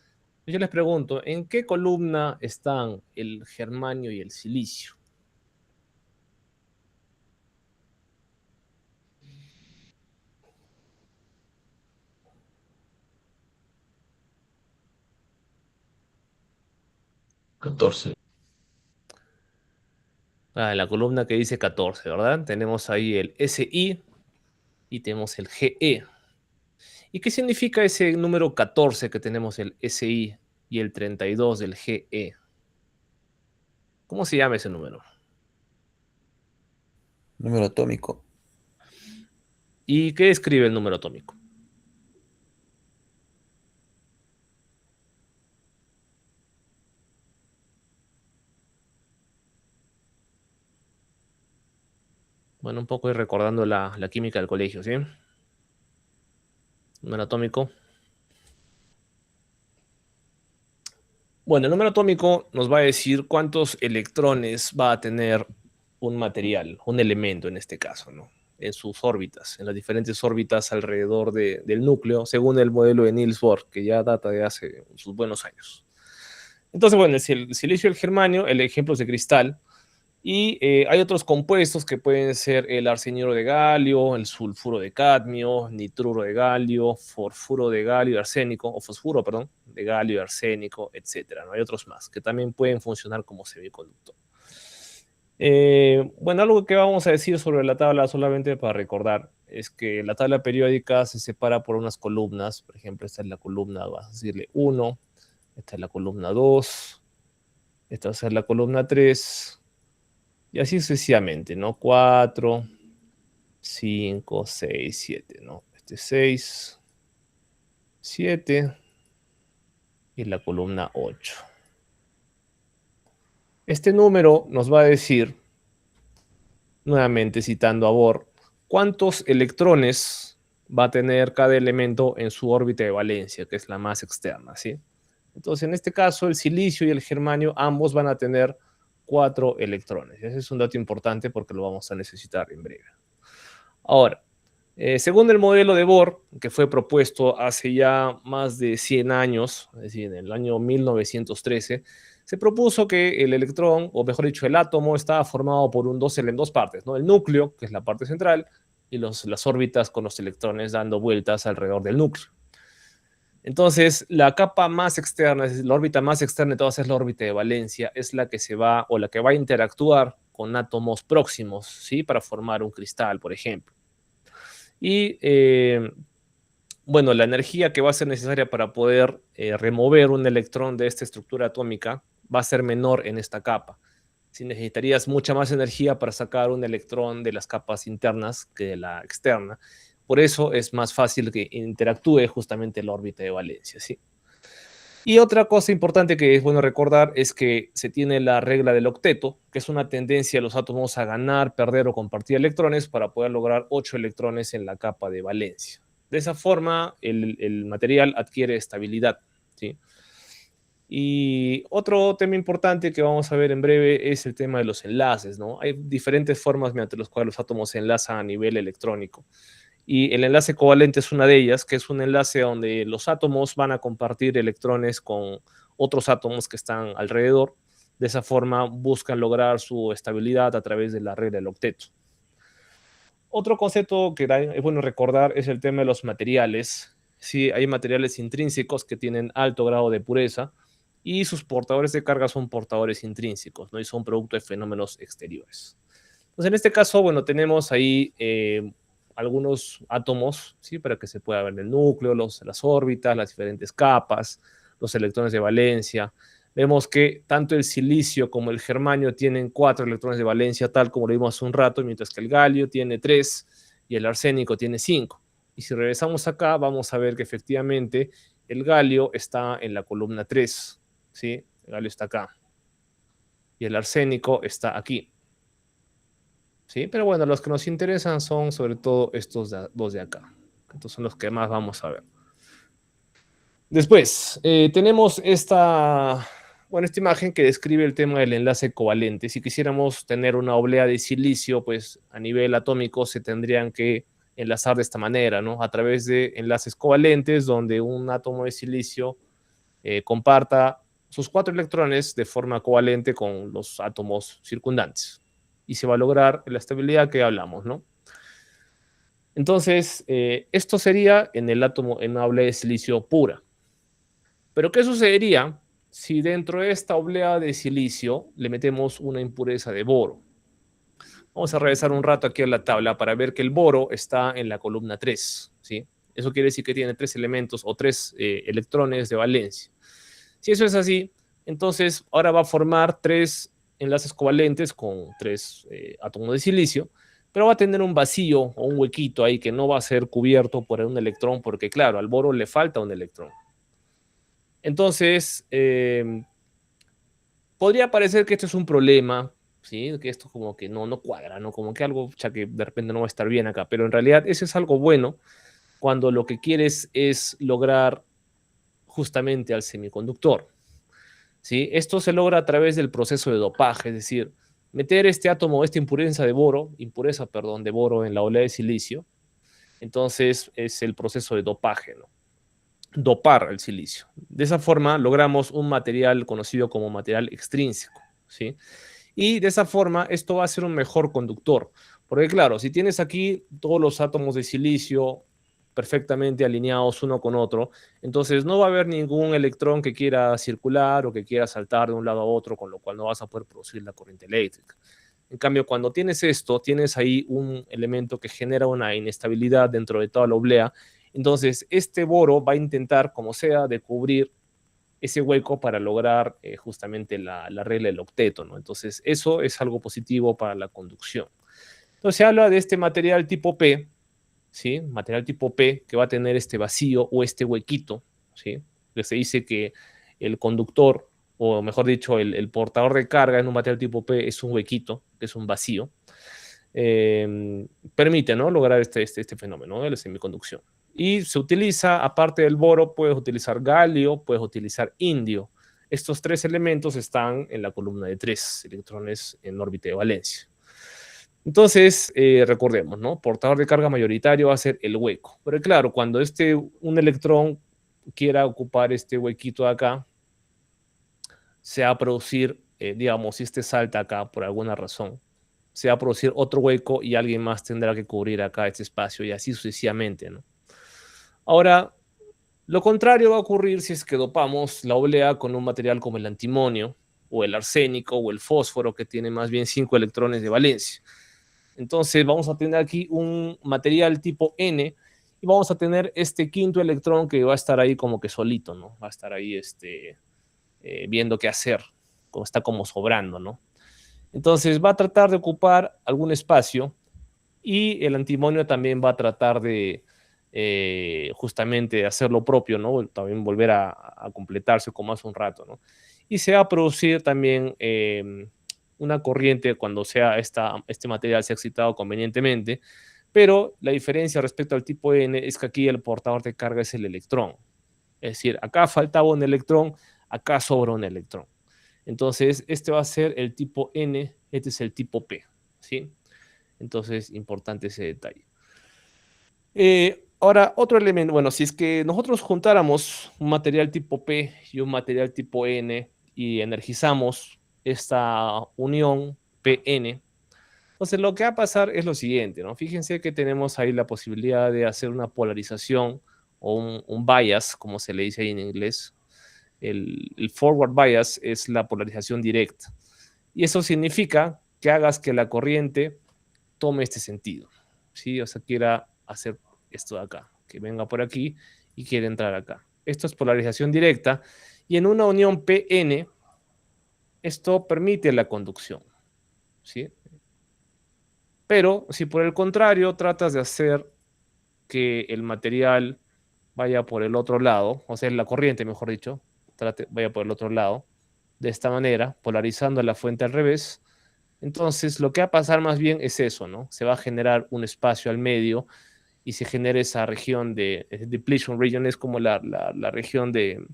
Yo les pregunto, ¿en qué columna están el germanio y el silicio? Catorce. En la columna que dice 14, ¿verdad? Tenemos ahí el SI y tenemos el GE. ¿Y qué significa ese número 14 que tenemos el SI y el 32 del GE? ¿Cómo se llama ese número? Número atómico. ¿Y qué describe el número atómico? Bueno, un poco ir recordando la química del colegio, ¿sí? Número atómico. Bueno, el número atómico nos va a decir cuántos electrones va a tener un material, un elemento en este caso, ¿no? En sus órbitas, en las diferentes órbitas alrededor del núcleo, según el modelo de Niels Bohr, que ya data de hace sus buenos años. Entonces, bueno, el silicio y el germanio, el ejemplo es de cristal, y hay otros compuestos que pueden ser el arsenuro de galio, el sulfuro de cadmio, nitruro de galio, fosfuro de galio y arsénico, o fosfuro, perdón, de galio y arsénico, etcétera, ¿no? Hay otros más que también pueden funcionar como semiconductor. Bueno, algo que vamos a decir sobre la tabla solamente para recordar es que la tabla periódica se separa por unas columnas. Por ejemplo, esta es la columna, vas a decirle 1, esta es la columna 2, esta va a ser la columna 3, y así sucesivamente, ¿no? 4, 5, 6, 7, ¿no? Este es 6, 7 y la columna 8. Este número nos va a decir, nuevamente citando a Bohr, cuántos electrones va a tener cada elemento en su órbita de valencia, que es la más externa, ¿sí? Entonces, en este caso, el silicio y el germanio, ambos van a tener 4 electrones. Ese es un dato importante porque lo vamos a necesitar en breve. Ahora, según el modelo de Bohr, que fue propuesto hace ya más de 100 años, es decir, en el año 1913, se propuso que el electrón, o mejor dicho, el átomo, estaba formado por un dosel en dos partes, ¿no? El núcleo, que es la parte central, y las órbitas con los electrones dando vueltas alrededor del núcleo. Entonces, la capa más externa, es decir, la órbita más externa de todas es la órbita de valencia, es la que se va, o la que va a interactuar con átomos próximos, ¿sí? Para formar un cristal, por ejemplo. Y, bueno, la energía que va a ser necesaria para poder remover un electrón de esta estructura atómica va a ser menor en esta capa. Si necesitarías mucha más energía para sacar un electrón de las capas internas que de la externa. Por eso es más fácil que interactúe justamente la órbita de valencia, ¿sí? Y otra cosa importante que es bueno recordar es que se tiene la regla del octeto, que es una tendencia de los átomos a ganar, perder o compartir electrones para poder lograr 8 electrones en la capa de valencia. De esa forma, el material adquiere estabilidad, ¿sí? Y otro tema importante que vamos a ver en breve es el tema de los enlaces, ¿no? Hay diferentes formas mediante las cuales los átomos se enlazan a nivel electrónico. Y el enlace covalente es una de ellas, que es un enlace donde los átomos van a compartir electrones con otros átomos que están alrededor. De esa forma buscan lograr su estabilidad a través de la regla del octeto. Otro concepto que es bueno recordar es el tema de los materiales. Sí, hay materiales intrínsecos que tienen alto grado de pureza y sus portadores de carga son portadores intrínsecos, ¿no? Y son producto de fenómenos exteriores. Entonces, en este caso, bueno, tenemos ahí algunos átomos, ¿sí? Para que se pueda ver el núcleo, las órbitas, las diferentes capas, los electrones de valencia. Vemos que tanto el silicio como el germanio tienen 4 electrones de valencia, tal como lo vimos hace un rato, mientras que el galio tiene 3 y el arsénico tiene 5. Y si regresamos acá, vamos a ver que efectivamente el galio está en la columna 3, ¿sí? El galio está acá. Y el arsénico está aquí. ¿Sí? Pero bueno, los que nos interesan son sobre todo estos dos de acá. Estos son los que más vamos a ver. Después, tenemos esta imagen que describe el tema del enlace covalente. Si quisiéramos tener una oblea de silicio, pues a nivel atómico se tendrían que enlazar de esta manera, ¿no? A través de enlaces covalentes donde un átomo de silicio comparta sus 4 electrones de forma covalente con los átomos circundantes. Y se va a lograr la estabilidad que hablamos, ¿no? Entonces, esto sería en el átomo, en una oblea de silicio pura. Pero, ¿qué sucedería si dentro de esta oblea de silicio le metemos una impureza de boro? Vamos a regresar un rato aquí a la tabla para ver que el boro está en la columna 3, ¿sí? Eso quiere decir que tiene 3 elementos o 3 electrones de valencia. Si eso es así, entonces ahora va a formar 3 enlaces covalentes con 3 átomos de silicio, pero va a tener un vacío o un huequito ahí que no va a ser cubierto por un electrón, porque claro, al boro le falta un electrón. Entonces, podría parecer que esto es un problema, ¿sí? Que esto como que no cuadra, ¿no? Como que algo ya que de repente no va a estar bien acá, pero en realidad eso es algo bueno cuando lo que quieres es lograr justamente al semiconductor, ¿sí? Esto se logra a través del proceso de dopaje, es decir, meter este átomo, esta impureza de boro en la oblea de silicio. Entonces es el proceso de dopaje, ¿no? Dopar el silicio. De esa forma logramos un material conocido como material extrínseco, ¿sí? Y de esa forma esto va a ser un mejor conductor. Porque claro, si tienes aquí todos los átomos de silicio perfectamente alineados uno con otro, entonces no va a haber ningún electrón que quiera circular o que quiera saltar de un lado a otro, con lo cual no vas a poder producir la corriente eléctrica. En cambio, cuando tienes esto, tienes ahí un elemento que genera una inestabilidad dentro de toda la oblea. Entonces, este boro va a intentar, como sea, de cubrir ese hueco para lograr justamente la regla del octeto, ¿no? Entonces, eso es algo positivo para la conducción. Entonces, se habla de este material tipo P, ¿sí? Material tipo P que va a tener este vacío o este huequito, ¿sí? Que se dice que el conductor, o mejor dicho, el portador de carga en un material tipo P es un huequito, que es un vacío. Permite, ¿no? Lograr este fenómeno, ¿no? De la semiconducción. Y se utiliza, aparte del boro, puedes utilizar galio, puedes utilizar indio. Estos 3 elementos están en la columna de 3 electrones en órbita de valencia. Entonces, recordemos, ¿no? Portador de carga mayoritario va a ser el hueco. Pero claro, cuando un electrón quiera ocupar este huequito de acá, se va a producir, digamos, si este salta acá por alguna razón, se va a producir otro hueco y alguien más tendrá que cubrir acá este espacio y así sucesivamente, ¿no? Ahora, lo contrario va a ocurrir si es que dopamos la oblea con un material como el antimonio o el arsénico o el fósforo que tiene más bien 5 electrones de valencia. Entonces vamos a tener aquí un material tipo N y vamos a tener este quinto electrón que va a estar ahí como que solito, ¿no? Va a estar ahí viendo qué hacer, está como sobrando, ¿no? Entonces va a tratar de ocupar algún espacio y el antimonio también va a tratar de justamente hacer lo propio, ¿no? También volver a completarse como hace un rato, ¿no? Y se va a producir también una corriente cuando este material sea excitado convenientemente, Pero la diferencia respecto al tipo N es que aquí el portador de carga es el electrón. Es decir, acá faltaba un electrón, acá sobra un electrón. Entonces, este va a ser el tipo N, este es el tipo P, ¿sí? Entonces, importante ese detalle. Ahora, otro elemento, bueno, si es que nosotros juntáramos un material tipo P y un material tipo N y energizamos esta unión PN, entonces lo que va a pasar es lo siguiente, ¿no? Fíjense que tenemos ahí la posibilidad de hacer una polarización o un bias, como se le dice ahí en inglés. El forward bias es la polarización directa. Y eso significa que hagas que la corriente tome este sentido, ¿sí? O sea, quiera hacer esto de acá, que venga por aquí y quiere entrar acá. Esto es polarización directa. Y en una unión PN, esto permite la conducción, ¿sí? Pero si por el contrario tratas de hacer que el material vaya por el otro lado, o sea, la corriente, mejor dicho, vaya por el otro lado, de esta manera, polarizando la fuente al revés, entonces lo que va a pasar más bien es eso, ¿no? Se va a generar un espacio al medio y se genera esa región de depletion region, es como la región de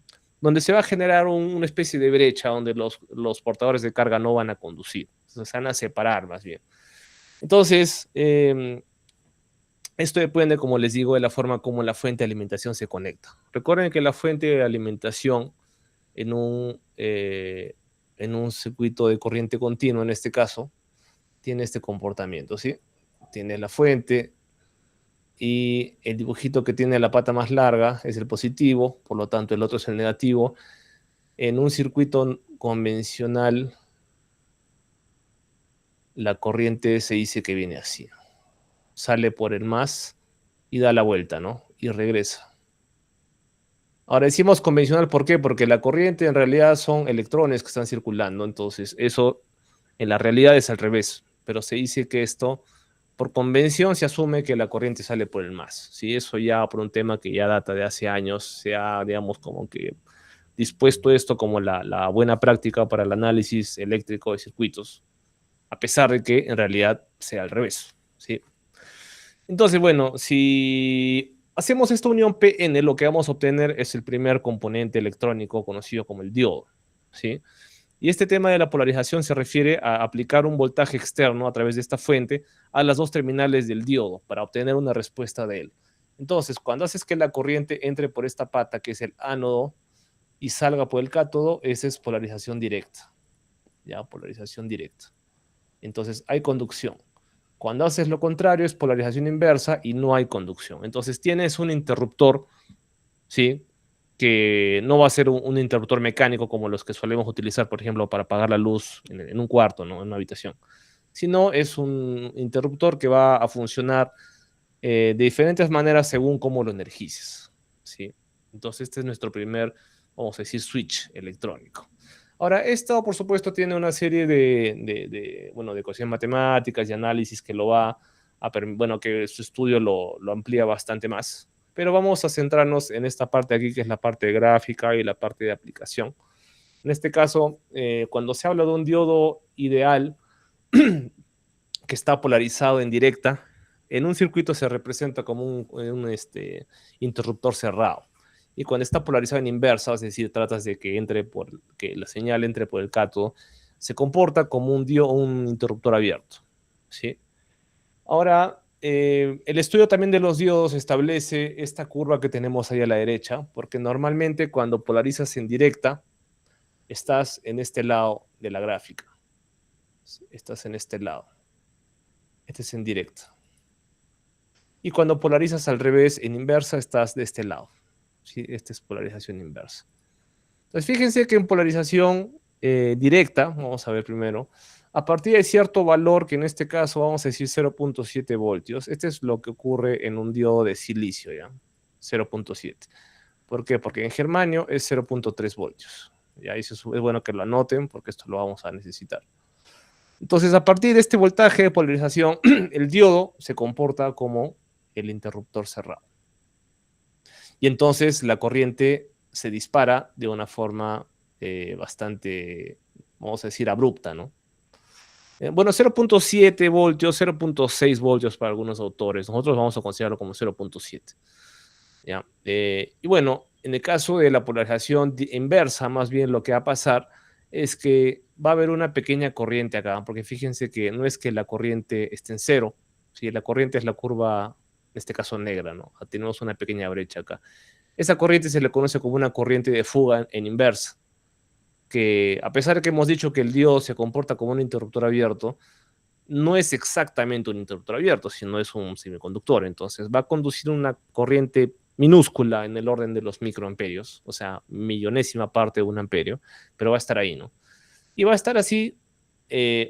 donde se va a generar una especie de brecha donde los portadores de carga no van a conducir, se van a separar más bien. Entonces, esto depende, como les digo, de la forma como la fuente de alimentación se conecta. Recuerden que la fuente de alimentación en un circuito de corriente continua, en este caso, tiene este comportamiento, ¿sí? Tiene la fuente y el dibujito que tiene la pata más larga es el positivo, por lo tanto el otro es el negativo. En un circuito convencional, la corriente se dice que viene así. Sale por el más y da la vuelta, ¿no? Y regresa. Ahora decimos convencional, ¿por qué? Porque la corriente en realidad son electrones que están circulando, entonces eso en la realidad es al revés, pero se dice que esto, por convención, se asume que la corriente sale por el más, ¿sí? Eso ya por un tema que ya data de hace años, se ha, digamos, como que dispuesto esto como la buena práctica para el análisis eléctrico de circuitos, a pesar de que en realidad sea al revés, ¿sí? Entonces, bueno, si hacemos esta unión PN, lo que vamos a obtener es el primer componente electrónico conocido como el diodo, ¿sí? Y este tema de la polarización se refiere a aplicar un voltaje externo a través de esta fuente a las dos terminales del diodo para obtener una respuesta de él. Entonces, cuando haces que la corriente entre por esta pata, que es el ánodo, y salga por el cátodo, esa es polarización directa. Ya, polarización directa. Entonces, hay conducción. Cuando haces lo contrario es polarización inversa y no hay conducción. Entonces tienes un interruptor, ¿sí? Que no va a ser un interruptor mecánico como los que solemos utilizar, por ejemplo, para apagar la luz en un cuarto, ¿no? En una habitación. Sino es un interruptor que va a funcionar de diferentes maneras según cómo lo energices, ¿sí? Entonces este es nuestro primer, vamos a decir, switch electrónico. Ahora, esto, por supuesto, tiene una serie bueno, de ecuaciones matemáticas y análisis que lo va bueno, que su estudio lo amplía bastante más. Pero vamos a centrarnos en esta parte aquí, que es la parte gráfica y la parte de aplicación. En este caso, cuando se habla de un diodo ideal que está polarizado en directa, en un circuito se representa como un interruptor cerrado. Y cuando está polarizado en inversa, es decir, tratas de que la señal entre por el cátodo, se comporta como un interruptor abierto, ¿sí? Ahora, el estudio también de los diodos establece esta curva que tenemos ahí a la derecha, porque normalmente cuando polarizas en directa, estás en este lado de la gráfica. Estás en este lado. Este es en directa. Y cuando polarizas al revés, en inversa, estás de este lado. ¿Sí? Esta es polarización inversa. Entonces, fíjense que en polarización directa, vamos a ver primero, a partir de cierto valor, que en este caso vamos a decir 0.7 voltios, este es lo que ocurre en un diodo de silicio, ¿ya? 0.7. ¿Por qué? Porque en germanio es 0.3 voltios. Ya, eso es bueno que lo anoten, porque esto lo vamos a necesitar. Entonces, a partir de este voltaje de polarización, el diodo se comporta como el interruptor cerrado. Y entonces la corriente se dispara de una forma bastante, vamos a decir, abrupta, ¿no? Bueno, 0.7 voltios, 0.6 voltios para algunos autores. Nosotros vamos a considerarlo como 0.7. ¿Ya? Y bueno, en el caso de la polarización inversa, más bien lo que va a pasar es que va a haber una pequeña corriente acá, porque fíjense que no es que la corriente esté en cero, ¿sí? La corriente es la curva, en este caso negra, ¿no? Tenemos una pequeña brecha acá. Esa corriente se le conoce como una corriente de fuga en inversa, que a pesar de que hemos dicho que el diodo se comporta como un interruptor abierto, no es exactamente un interruptor abierto, sino es un semiconductor. Entonces va a conducir una corriente minúscula en el orden de los microamperios, o sea, millonésima parte de un amperio, pero va a estar ahí, ¿no? Y va a estar así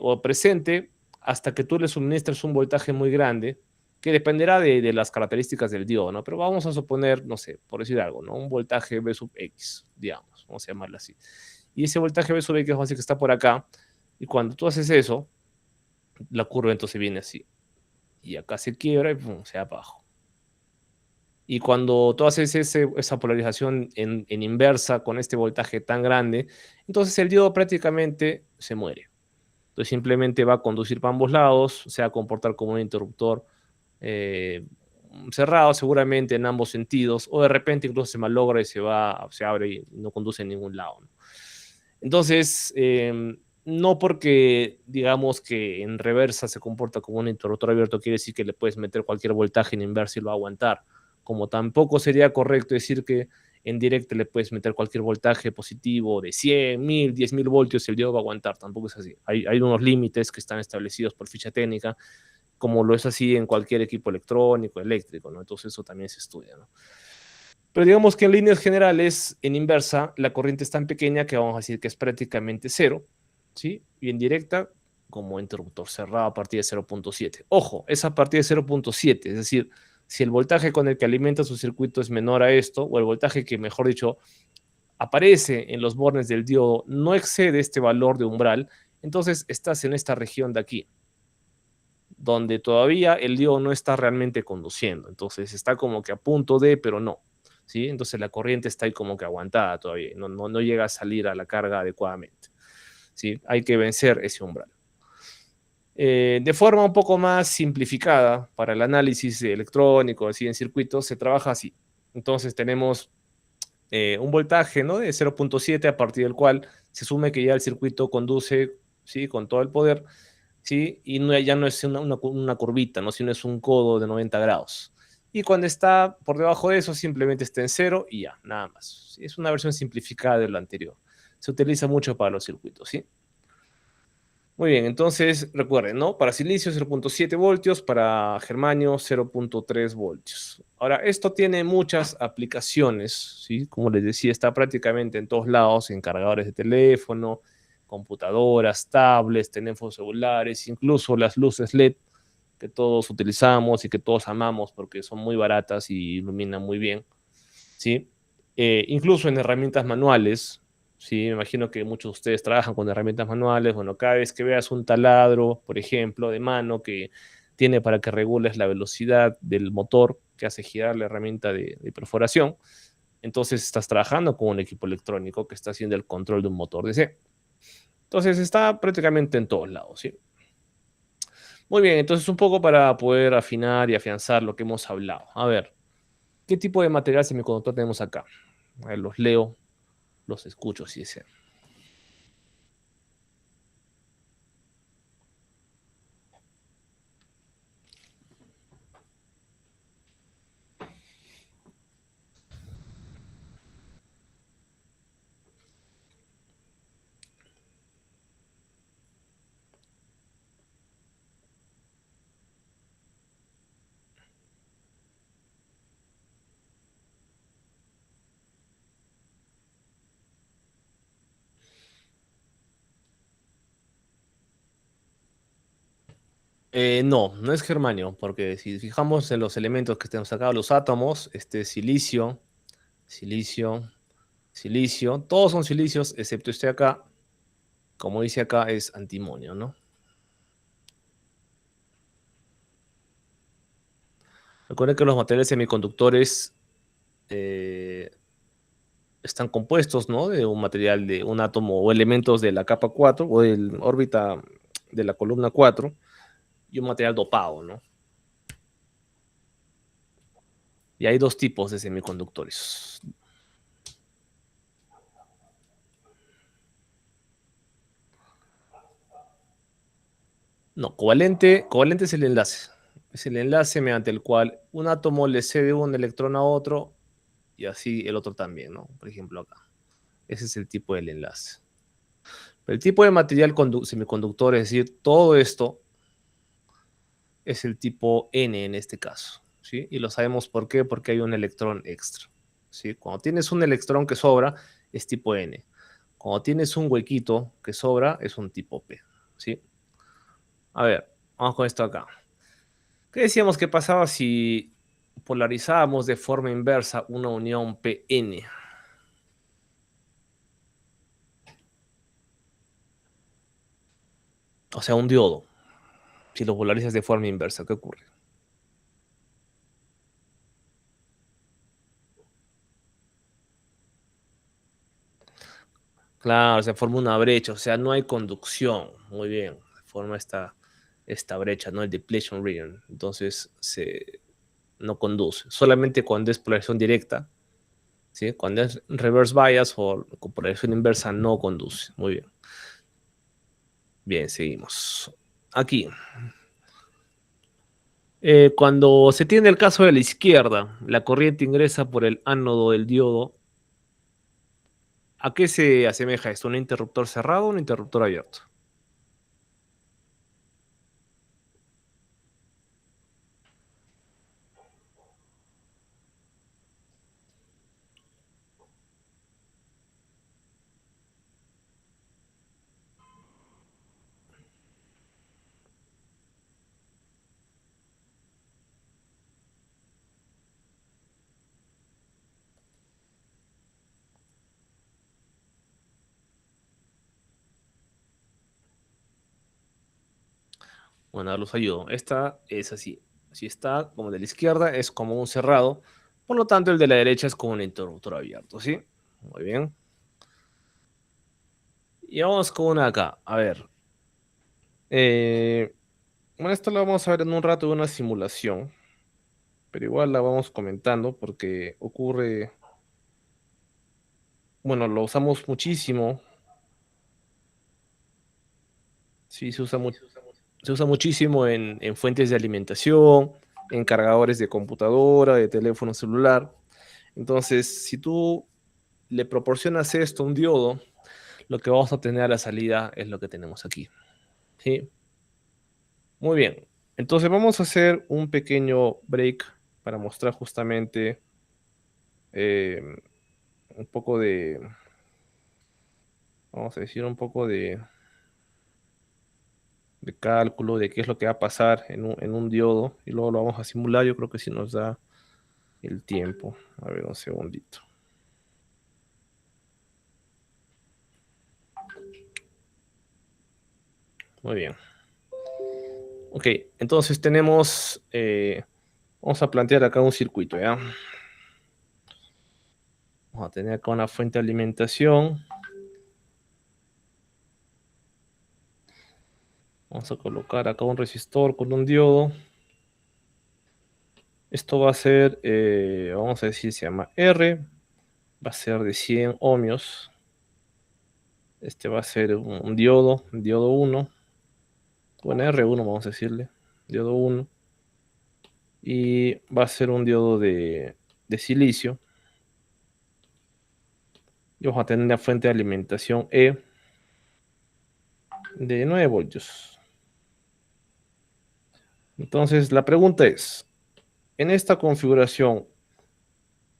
o presente hasta que tú le suministres un voltaje muy grande, que dependerá de las características del diodo, ¿no? Pero vamos a suponer, no sé, por decir algo, ¿no? Un voltaje V sub X, digamos, vamos a llamarlo así. Y ese voltaje V sub X, vamos a decir que está por acá, y cuando tú haces eso, la curva entonces viene así. Y acá se quiebra y pum, se va abajo. Y cuando tú haces esa polarización en inversa con este voltaje tan grande, entonces el diodo prácticamente se muere. Entonces simplemente va a conducir para ambos lados, se va a comportar como un interruptor eh, cerrado seguramente en ambos sentidos, o de repente incluso se malogra y se abre y no conduce a ningún lado, ¿no? Entonces, no porque digamos que en reversa se comporta como un interruptor abierto, quiere decir que le puedes meter cualquier voltaje en inversa y lo va a aguantar. Como tampoco sería correcto decir que en directo le puedes meter cualquier voltaje positivo de 100, 1000, 10.000 voltios y el diodo va a aguantar. Tampoco es así. Hay unos límites que están establecidos por ficha técnica, como lo es así en cualquier equipo electrónico, eléctrico, ¿no? Entonces eso también se estudia, ¿no? Pero digamos que en líneas generales, en inversa, la corriente es tan pequeña que vamos a decir que es prácticamente cero, ¿sí? Y en directa, como interruptor cerrado a partir de 0.7. Ojo, es a partir de 0.7, es decir, si el voltaje con el que alimenta su circuito es menor a esto, o el voltaje que, mejor dicho, aparece en los bornes del diodo no excede este valor de umbral, entonces estás en esta región de aquí, donde todavía el diodo no está realmente conduciendo. Entonces está como que a punto de, pero no. ¿Sí? Entonces la corriente está ahí como que aguantada todavía, no llega a salir a la carga adecuadamente. ¿Sí? Hay que vencer ese umbral. De forma un poco más simplificada para el análisis electrónico, así en circuitos, se trabaja así. Entonces tenemos un voltaje, ¿no? De 0.7 a partir del cual se asume que ya el circuito conduce, ¿sí? Con todo el poder, ¿sí? Y no, ya no es una curvita, ¿no? Sino es un codo de 90 grados. Y cuando está por debajo de eso, simplemente está en cero y ya, nada más. ¿Sí? Es una versión simplificada de lo anterior. Se utiliza mucho para los circuitos, ¿sí? Muy bien, entonces recuerden, ¿no? Para silicio 0.7 voltios, para germanio 0.3 voltios. Ahora, esto tiene muchas aplicaciones, ¿sí? Como les decía, está prácticamente en todos lados, en cargadores de teléfono, computadoras, tablets, teléfonos celulares, incluso las luces LED que todos utilizamos y que todos amamos porque son muy baratas y iluminan muy bien, ¿sí? Incluso en herramientas manuales, ¿sí? Me imagino que muchos de ustedes trabajan con herramientas manuales. Bueno, cada vez que veas un taladro, por ejemplo, de mano que tiene para que regules la velocidad del motor que hace girar la herramienta de perforación, entonces estás trabajando con un equipo electrónico que está haciendo el control de un motor DC. Entonces está prácticamente en todos lados, ¿sí? Muy bien, entonces un poco para poder afinar y afianzar lo que hemos hablado. A ver, ¿qué tipo de material semiconductor tenemos acá? A ver, los leo, los escucho, si es. No, no es germanio, porque si fijamos en los elementos que tenemos acá, los átomos, silicio, silicio, silicio, todos son silicios, excepto este acá, como dice acá, es antimonio, ¿no? Recuerden que los materiales semiconductores están compuestos, ¿no? De un material de un átomo o elementos de la capa 4 o de la órbita de la columna 4 y un material dopado, ¿no? Y hay dos tipos de semiconductores. No, covalente es el enlace. Es el enlace mediante el cual un átomo le cede un electrón a otro y así el otro también, ¿no? Por ejemplo, acá. Ese es el tipo del enlace. Pero el tipo de material semiconductor, es decir, todo esto es el tipo N en este caso, ¿sí? Y lo sabemos por qué, porque hay un electrón extra, ¿sí? Cuando tienes un electrón que sobra, es tipo N. Cuando tienes un huequito que sobra, es un tipo P, ¿sí? A ver, vamos con esto acá. ¿Qué decíamos que pasaba si polarizábamos de forma inversa una unión PN? O sea, un diodo. Si lo polarizas de forma inversa, ¿qué ocurre? Claro, se forma una brecha, o sea, no hay conducción. Muy bien, se forma esta brecha, ¿no? El depletion region. Entonces, no conduce. Solamente cuando es polarización directa, ¿sí? Cuando es reverse bias o con polarización inversa, no conduce. Muy bien. Bien, seguimos. Aquí. Cuando se tiene el caso de la izquierda, la corriente ingresa por el ánodo del diodo. ¿A qué se asemeja esto? ¿Un interruptor cerrado o un interruptor abierto? Bueno, los ayudo. Esta es así. Si está como de la izquierda, es como un cerrado. Por lo tanto, el de la derecha es como un interruptor abierto, ¿sí? Muy bien. Y vamos con una acá. A ver. Bueno, esto lo vamos a ver en un rato de una simulación. Pero igual la vamos comentando porque ocurre. Bueno, lo usamos muchísimo. Sí, se usa muchísimo en fuentes de alimentación, en cargadores de computadora, de teléfono celular. Entonces, si tú le proporcionas esto a un diodo, lo que vamos a obtener a la salida es lo que tenemos aquí. ¿Sí? Muy bien. Entonces vamos a hacer un pequeño break para mostrar justamente eh, un poco de, vamos a decir, un poco de cálculo de qué es lo que va a pasar en un diodo y luego lo vamos a simular. Yo creo que si nos da el tiempo. A ver, un segundito. Muy bien. Ok, entonces tenemos, vamos a plantear acá un circuito, ¿ya? Vamos a tener acá una fuente de alimentación. Vamos a colocar acá un resistor con un diodo. Esto va a ser, vamos a decir, se llama R. Va a ser de 100 ohmios. Este va a ser un diodo 1. Bueno, R1 vamos a decirle, diodo 1. Y va a ser un diodo de silicio. Y vamos a tener una fuente de alimentación E de 9 voltios. Entonces, la pregunta es, en esta configuración,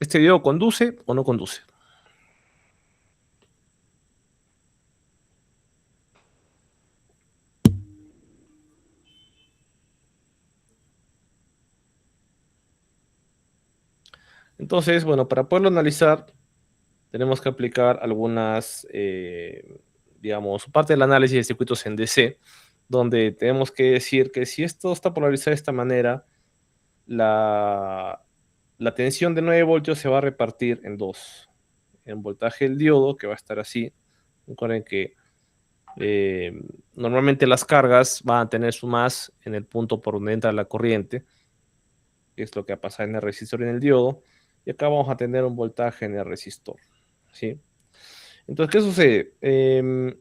¿este diodo conduce o no conduce? Entonces, bueno, para poderlo analizar, tenemos que aplicar algunas, digamos, parte del análisis de circuitos en DC, donde tenemos que decir que si esto está polarizado de esta manera, la, la tensión de 9 voltios se va a repartir en dos. En voltaje del diodo, que va a estar así. Recuerden que Normalmente las cargas van a tener su más en el punto por donde entra la corriente, que es lo que va a pasar en el resistor y en el diodo, y acá vamos a tener un voltaje en el resistor, ¿sí? Entonces, ¿qué sucede?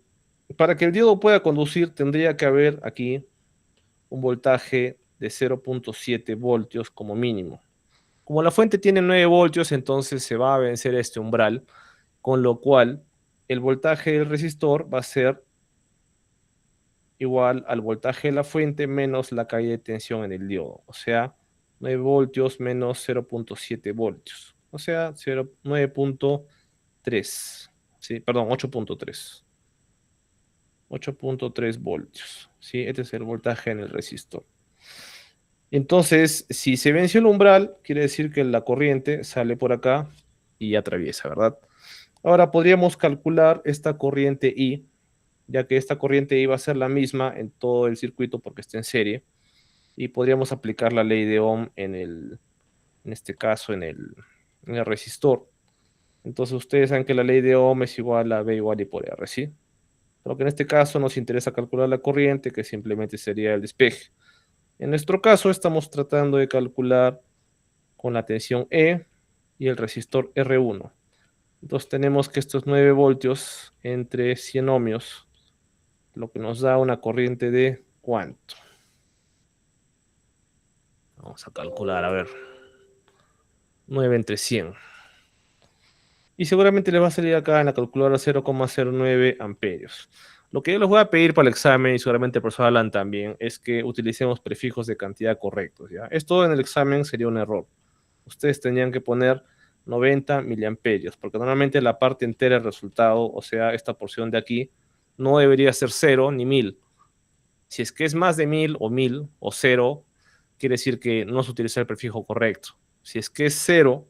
Para que el diodo pueda conducir, tendría que haber aquí un voltaje de 0.7 voltios como mínimo. Como la fuente tiene 9 voltios, entonces se va a vencer este umbral, con lo cual el voltaje del resistor va a ser igual al voltaje de la fuente menos la caída de tensión en el diodo. O sea, 9 voltios menos 0.7 voltios. O sea, 9.3. Sí, perdón, 8.3. 8.3 voltios. ¿Sí? Este es el voltaje en el resistor. Entonces, si se venció el umbral, quiere decir que la corriente sale por acá y atraviesa, ¿verdad? Ahora podríamos calcular esta corriente I, ya que esta corriente I va a ser la misma en todo el circuito porque está en serie, y podríamos aplicar la ley de Ohm en este caso, en el resistor. Entonces ustedes saben que la ley de Ohm es igual a V igual I por R, ¿sí? Pero que en este caso nos interesa calcular la corriente, que simplemente sería el despeje. En nuestro caso estamos tratando de calcular con la tensión E y el resistor R1. Entonces tenemos que estos 9 voltios entre 100 ohmios, lo que nos da una corriente de ¿cuánto? Vamos a calcular, a ver. 9 entre 100. Y seguramente les va a salir acá en la calculadora 0,09 amperios. Lo que yo les voy a pedir para el examen, y seguramente el profesor Alan también, es que utilicemos prefijos de cantidad correctos, ¿ya? Esto en el examen sería un error. Ustedes tendrían que poner 90 miliamperios, porque normalmente la parte entera del resultado, o sea, esta porción de aquí, no debería ser 0 ni 1000. Si es que es más de 1000 o 1000 o 0, quiere decir que no se utiliza el prefijo correcto. Si es que es 0,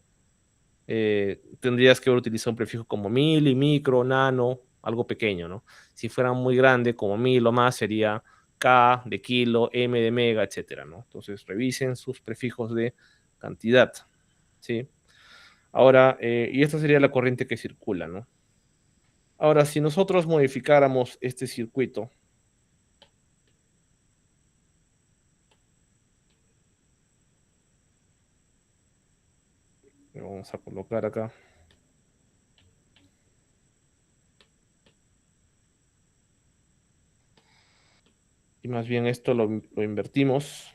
tendrías que utilizar un prefijo como mili, micro, nano, algo pequeño, ¿no? Si fuera muy grande, como 1000 o más, sería K de kilo, M de mega, etcétera, ¿no? Entonces revisen sus prefijos de cantidad, ¿sí? Ahora, y esta sería la corriente que circula, ¿no? Ahora, si nosotros modificáramos este circuito, lo vamos a colocar acá. Y más bien esto lo invertimos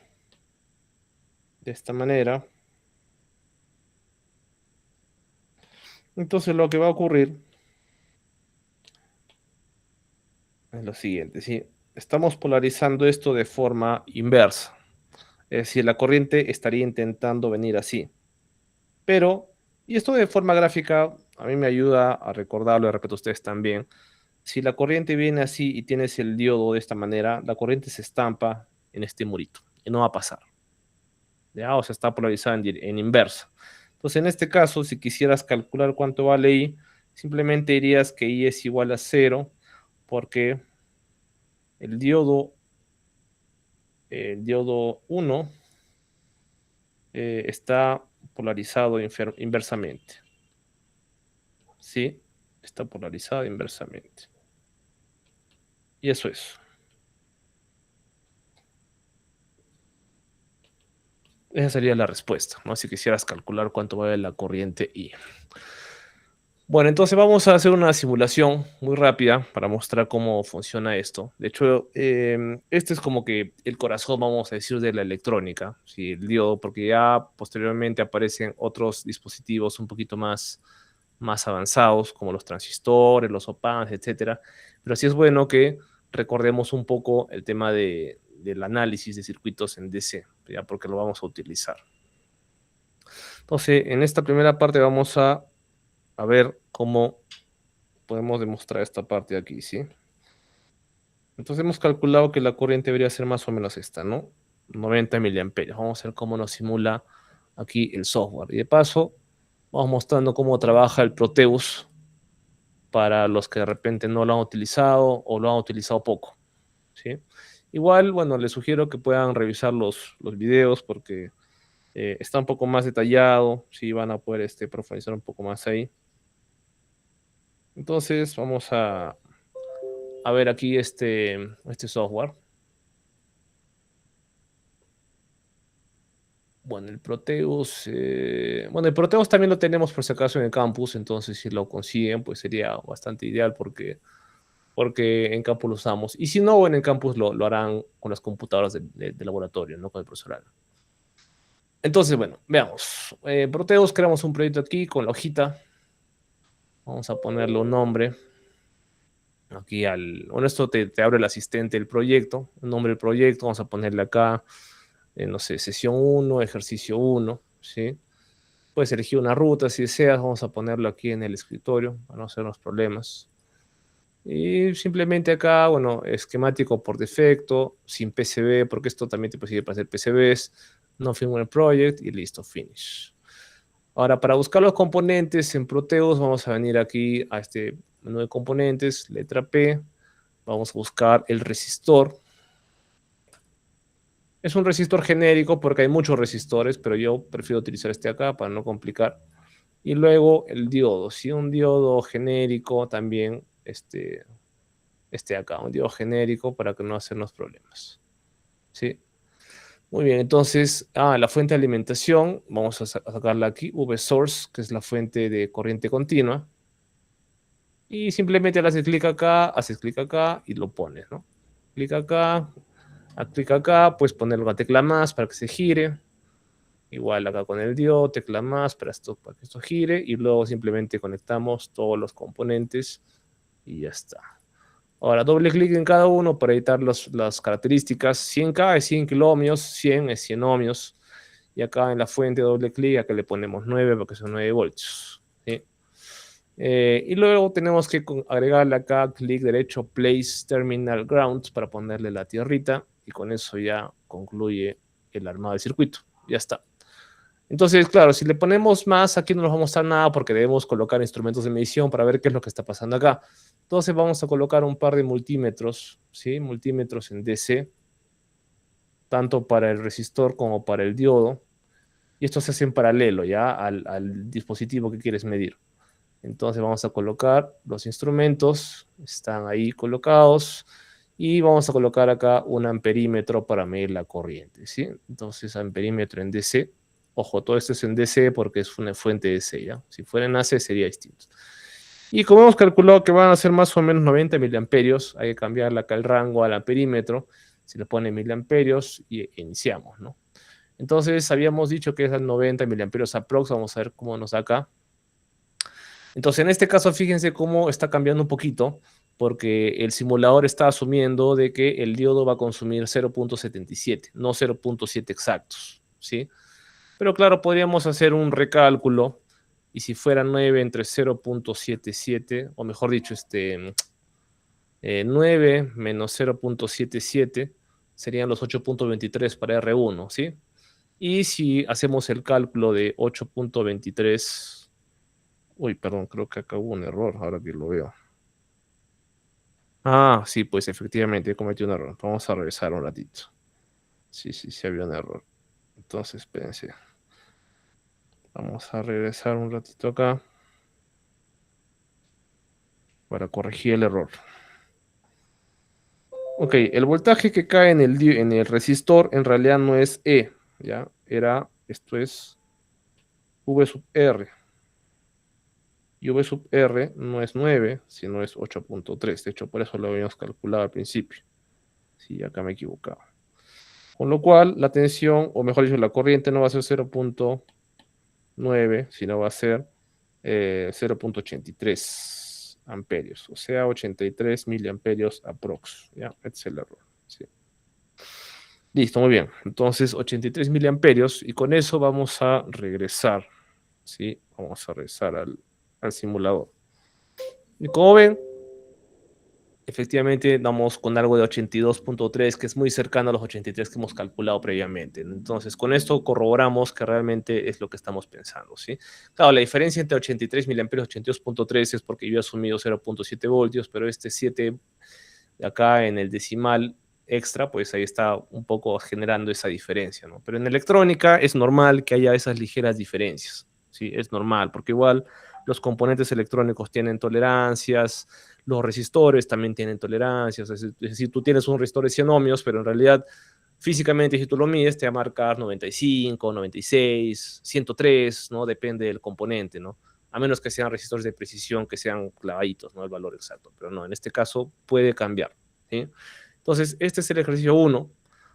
de esta manera. Entonces lo que va a ocurrir es lo siguiente, ¿sí? Estamos polarizando esto de forma inversa. Es decir, la corriente estaría intentando venir así. Pero, y esto de forma gráfica, a mí me ayuda a recordarlo, y repito a ustedes también. Si la corriente viene así y tienes el diodo de esta manera, la corriente se estampa en este murito y no va a pasar. ¿Ya? O sea, está polarizada en inversa. Entonces, en este caso, si quisieras calcular cuánto vale I, simplemente dirías que I es igual a 0, porque el diodo 1 está polarizado inversamente. ¿Sí? Está polarizado inversamente. Y eso es. Esa sería la respuesta, ¿no? Si quisieras calcular cuánto vale la corriente I. Bueno, entonces vamos a hacer una simulación muy rápida para mostrar cómo funciona esto. De hecho, este es como que el corazón, vamos a decir, de la electrónica, ¿sí? El diodo, porque ya posteriormente aparecen otros dispositivos un poquito más avanzados, como los transistores, los op-amps, etcétera. Pero sí es bueno que recordemos un poco el tema del análisis de circuitos en DC, ya porque lo vamos a utilizar. Entonces, en esta primera parte vamos a ver cómo podemos demostrar esta parte de aquí, ¿sí? Entonces hemos calculado que la corriente debería ser más o menos esta, ¿no? 90 miliamperios. Vamos a ver cómo nos simula aquí el software. Y de paso, vamos mostrando cómo trabaja el Proteus para los que de repente no lo han utilizado o lo han utilizado poco, ¿sí? Igual, bueno, les sugiero que puedan revisar los videos porque está un poco más detallado, sí, van a poder profundizar un poco más ahí. Entonces vamos a a ver aquí este software. Bueno, el Proteus, bueno, el Proteus también lo tenemos por si acaso en el campus, entonces si lo consiguen, pues sería bastante ideal porque en campus lo usamos. Y si no, en el campus lo harán con las computadoras de laboratorio, no con el profesorado. Entonces, bueno, veamos. Proteus, creamos un proyecto aquí con la hojita. Vamos a ponerle un nombre. Aquí bueno, esto te abre el asistente del proyecto, el nombre del proyecto, vamos a ponerle acá, no sé, sesión 1, ejercicio 1, ¿sí? Puedes elegir una ruta si deseas, vamos a ponerlo aquí en el escritorio para no hacernos problemas. Y simplemente acá, bueno, esquemático por defecto, sin PCB, porque esto también te sirve para hacer PCBs, no firmware project y listo, finish. Ahora, para buscar los componentes en Proteus, vamos a venir aquí a este menú de componentes, letra P, vamos a buscar el resistor. Es un resistor genérico porque hay muchos resistores, pero yo prefiero utilizar este acá para no complicar. Y luego el diodo, sí, un diodo genérico también, este acá, un diodo genérico para que no hacernos problemas. ¿Sí? Muy bien, entonces, la fuente de alimentación, vamos a sacarla aquí, VSource, que es la fuente de corriente continua. Y simplemente le haces clic acá y lo pones, ¿no? Clic acá, puedes poner una tecla más para que se gire. Igual acá con el diodo, tecla más para que esto gire. Y luego simplemente conectamos todos los componentes y ya está. Ahora, doble clic en cada uno para editar las características. 100K es 100 kiloohmios, 100 es 100 ohmios. Y acá en la fuente, doble clic, acá le ponemos 9 porque son 9 voltios. ¿Sí? Y luego tenemos que agregarle acá, clic derecho, Place Terminal Grounds para ponerle la tierrita. Y con eso ya concluye el armado del circuito. Ya está. Entonces, claro, si le ponemos más, aquí no nos va a mostrar nada porque debemos colocar instrumentos de medición para ver qué es lo que está pasando acá. Entonces vamos a colocar un par de multímetros, ¿sí? Multímetros en DC, tanto para el resistor como para el diodo. Y esto se hace en paralelo, ¿ya? Al dispositivo que quieres medir. Entonces vamos a colocar los instrumentos, están ahí colocados. Y vamos a colocar acá un amperímetro para medir la corriente, ¿sí? Entonces amperímetro en DC. Ojo, todo esto es en DC porque es una fuente DC, ¿ya? Si fuera en AC sería distinto. Y como hemos calculado que van a ser más o menos 90 miliamperios, hay que cambiarle acá el rango al amperímetro. Se le pone miliamperios y iniciamos, ¿no? Entonces habíamos dicho que es al 90 miliamperios aprox. Vamos a ver cómo nos da acá. Entonces en este caso fíjense cómo está cambiando un poquito porque el simulador está asumiendo de que el diodo va a consumir 0.77, no 0.7 exactos, ¿sí? Pero claro, podríamos hacer un recálculo y si fuera 9 entre 0.77, o mejor dicho, 9 menos 0.77 serían los 8.23 para R1, ¿sí? Y si hacemos el cálculo de 8.23, uy, perdón, creo que acá hubo un error, ahora que lo veo. Sí, pues efectivamente cometí un error. Vamos a revisar un ratito. Sí, había un error. Entonces, espérense. Vamos a regresar un ratito acá para corregir el error. Ok, el voltaje que cae en el resistor en realidad no es E, ¿ya? Esto es V sub R. Y V sub R no es 9, sino es 8.3. De hecho, por eso lo habíamos calculado al principio. Sí, acá me he equivocado. Con lo cual, la tensión, o mejor dicho, la corriente no va a ser 0.9, sino va a ser 0.83 amperios. O sea, 83 miliamperios aprox. ¿Ya? Este es el error. ¿Sí? Listo, muy bien. Entonces, 83 miliamperios. Y con eso vamos a regresar. ¿Sí? Vamos a regresar al simulador. Y como ven, efectivamente damos con algo de 82.3, que es muy cercano a los 83 que hemos calculado previamente. Entonces, con esto corroboramos que realmente es lo que estamos pensando, ¿sí? Claro, la diferencia entre 83 miliamperios y 82.3 es porque yo he asumido 0.7 voltios, pero este 7 de acá en el decimal extra, pues ahí está un poco generando esa diferencia, ¿no? Pero en electrónica es normal que haya esas ligeras diferencias, ¿sí? Es normal, porque igual los componentes electrónicos tienen tolerancias, los resistores también tienen tolerancias, es decir, tú tienes un resistor de 100 ohmios, pero en realidad físicamente si tú lo mides te va a marcar 95, 96, 103, ¿no? Depende del componente, ¿no? A menos que sean resistores de precisión, que sean clavaditos, ¿no? El valor exacto, pero no, en este caso puede cambiar, ¿sí? Entonces, este es el ejercicio 1.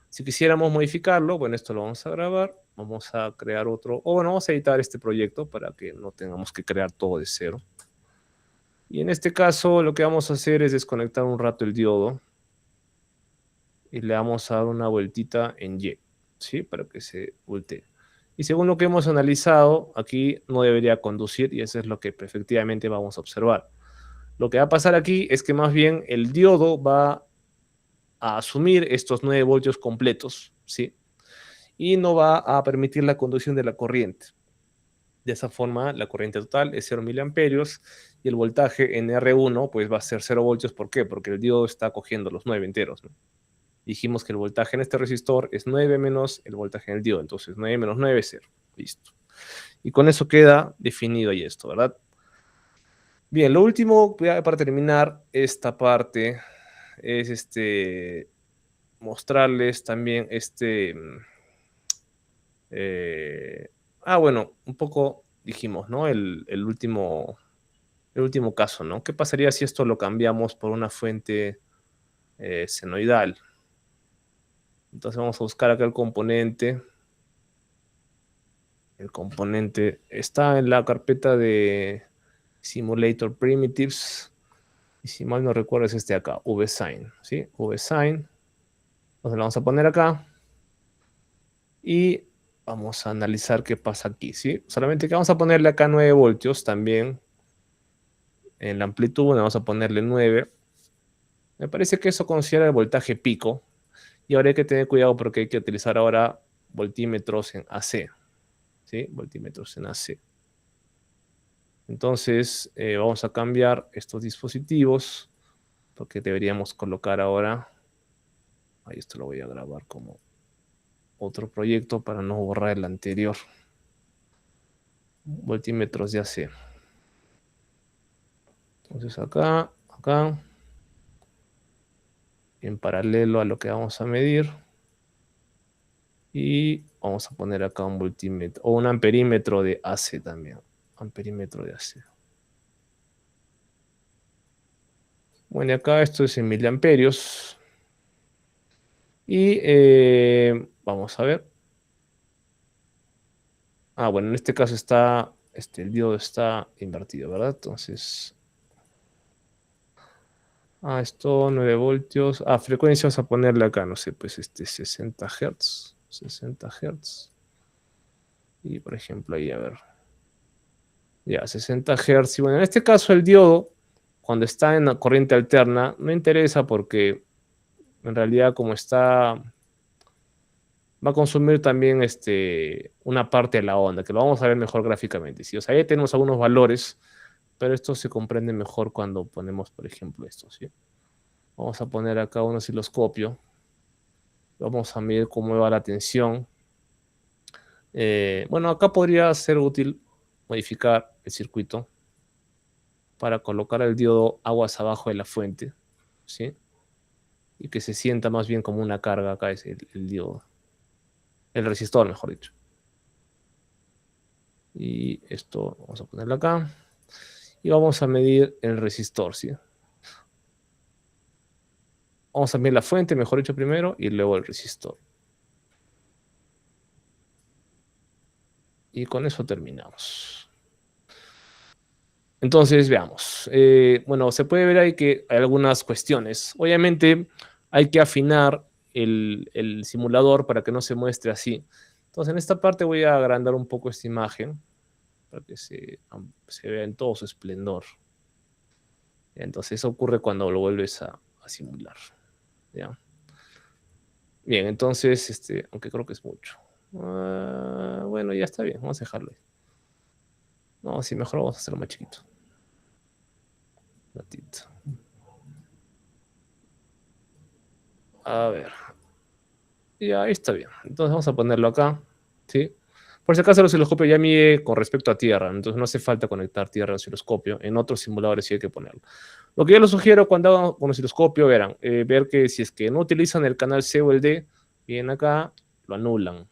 Si quisiéramos modificarlo, bueno, esto lo vamos a grabar, vamos a crear otro, o bueno, vamos a editar este proyecto para que no tengamos que crear todo de cero. Y en este caso lo que vamos a hacer es desconectar un rato el diodo y le vamos a dar una vueltita en Y, ¿sí? Para que se voltee. Y según lo que hemos analizado, aquí no debería conducir y eso es lo que efectivamente vamos a observar. Lo que va a pasar aquí es que más bien el diodo va a asumir estos 9 voltios completos, ¿sí? Y no va a permitir la conducción de la corriente. De esa forma, la corriente total es 0 miliamperios y el voltaje en R1 pues va a ser 0 voltios. ¿Por qué? Porque el diodo está cogiendo los 9 enteros, ¿no? Dijimos que el voltaje en este resistor es 9 menos el voltaje en el diodo. Entonces 9 menos 9 es 0. Listo. Y con eso queda definido ahí esto, ¿verdad? Bien, lo último para terminar esta parte es mostrarles también bueno, un poco dijimos, ¿no? El último caso, ¿no? ¿Qué pasaría si esto lo cambiamos por una fuente senoidal? Entonces vamos a buscar acá el componente. El componente está en la carpeta de Simulator Primitives. Y si mal no recuerdo es este de acá, VSign, ¿sí? VSign. Entonces lo vamos a poner acá. Y vamos a analizar qué pasa aquí, ¿sí? Solamente que vamos a ponerle acá 9 voltios también. En la amplitud vamos a ponerle 9. Me parece que eso considera el voltaje pico. Y ahora hay que tener cuidado porque hay que utilizar ahora voltímetros en AC. ¿Sí? Voltímetros en AC. Entonces vamos a cambiar estos dispositivos. Porque deberíamos colocar ahora. Ahí esto lo voy a grabar como otro proyecto para no borrar el anterior. Voltímetros de AC. Entonces acá, en paralelo a lo que vamos a medir. Y vamos a poner acá un voltímetro, o un amperímetro de AC también. Amperímetro de AC. Bueno, y acá esto es en miliamperios. Y vamos a ver. Bueno, en este caso está, el diodo está invertido, ¿verdad? Entonces, esto 9 voltios. Frecuencia vamos a ponerle acá, no sé, pues 60 Hz. 60 Hz. Y por ejemplo ahí, a ver. Ya, 60 Hz. Y bueno, en este caso el diodo, cuando está en la corriente alterna, no interesa porque en realidad como está, va a consumir también una parte de la onda, que lo vamos a ver mejor gráficamente, ¿sí? O sea, ahí tenemos algunos valores, pero esto se comprende mejor cuando ponemos, por ejemplo, esto, ¿sí? Vamos a poner acá un osciloscopio. Vamos a medir cómo va la tensión. Bueno, acá podría ser útil modificar el circuito para colocar el diodo aguas abajo de la fuente, ¿sí? Y que se sienta más bien como una carga acá es el diodo. El resistor, mejor dicho. Y esto vamos a ponerlo acá. Y vamos a medir el resistor, ¿sí? Vamos a medir la fuente, mejor dicho, primero, y luego el resistor. Y con eso terminamos. Entonces, veamos. Bueno, se puede ver ahí que hay algunas cuestiones. Obviamente, hay que afinar el simulador para que no se muestre así. Entonces, en esta parte voy a agrandar un poco esta imagen para que se vea en todo su esplendor. Entonces, eso ocurre cuando lo vuelves a simular. ¿Ya? Bien, entonces, aunque creo que es mucho. Bueno, ya está bien, vamos a dejarlo ahí. No, sí, mejor vamos a hacerlo más chiquito. Un ratito. A ver. Ya, ahí está bien. Entonces vamos a ponerlo acá, ¿sí? Por si acaso el osciloscopio ya mide con respecto a tierra, entonces no hace falta conectar tierra al osciloscopio. En otros simuladores sí hay que ponerlo. Lo que yo les sugiero cuando hagan con osciloscopio, verán, ver que si es que no utilizan el canal C o el D, vienen acá, lo anulan.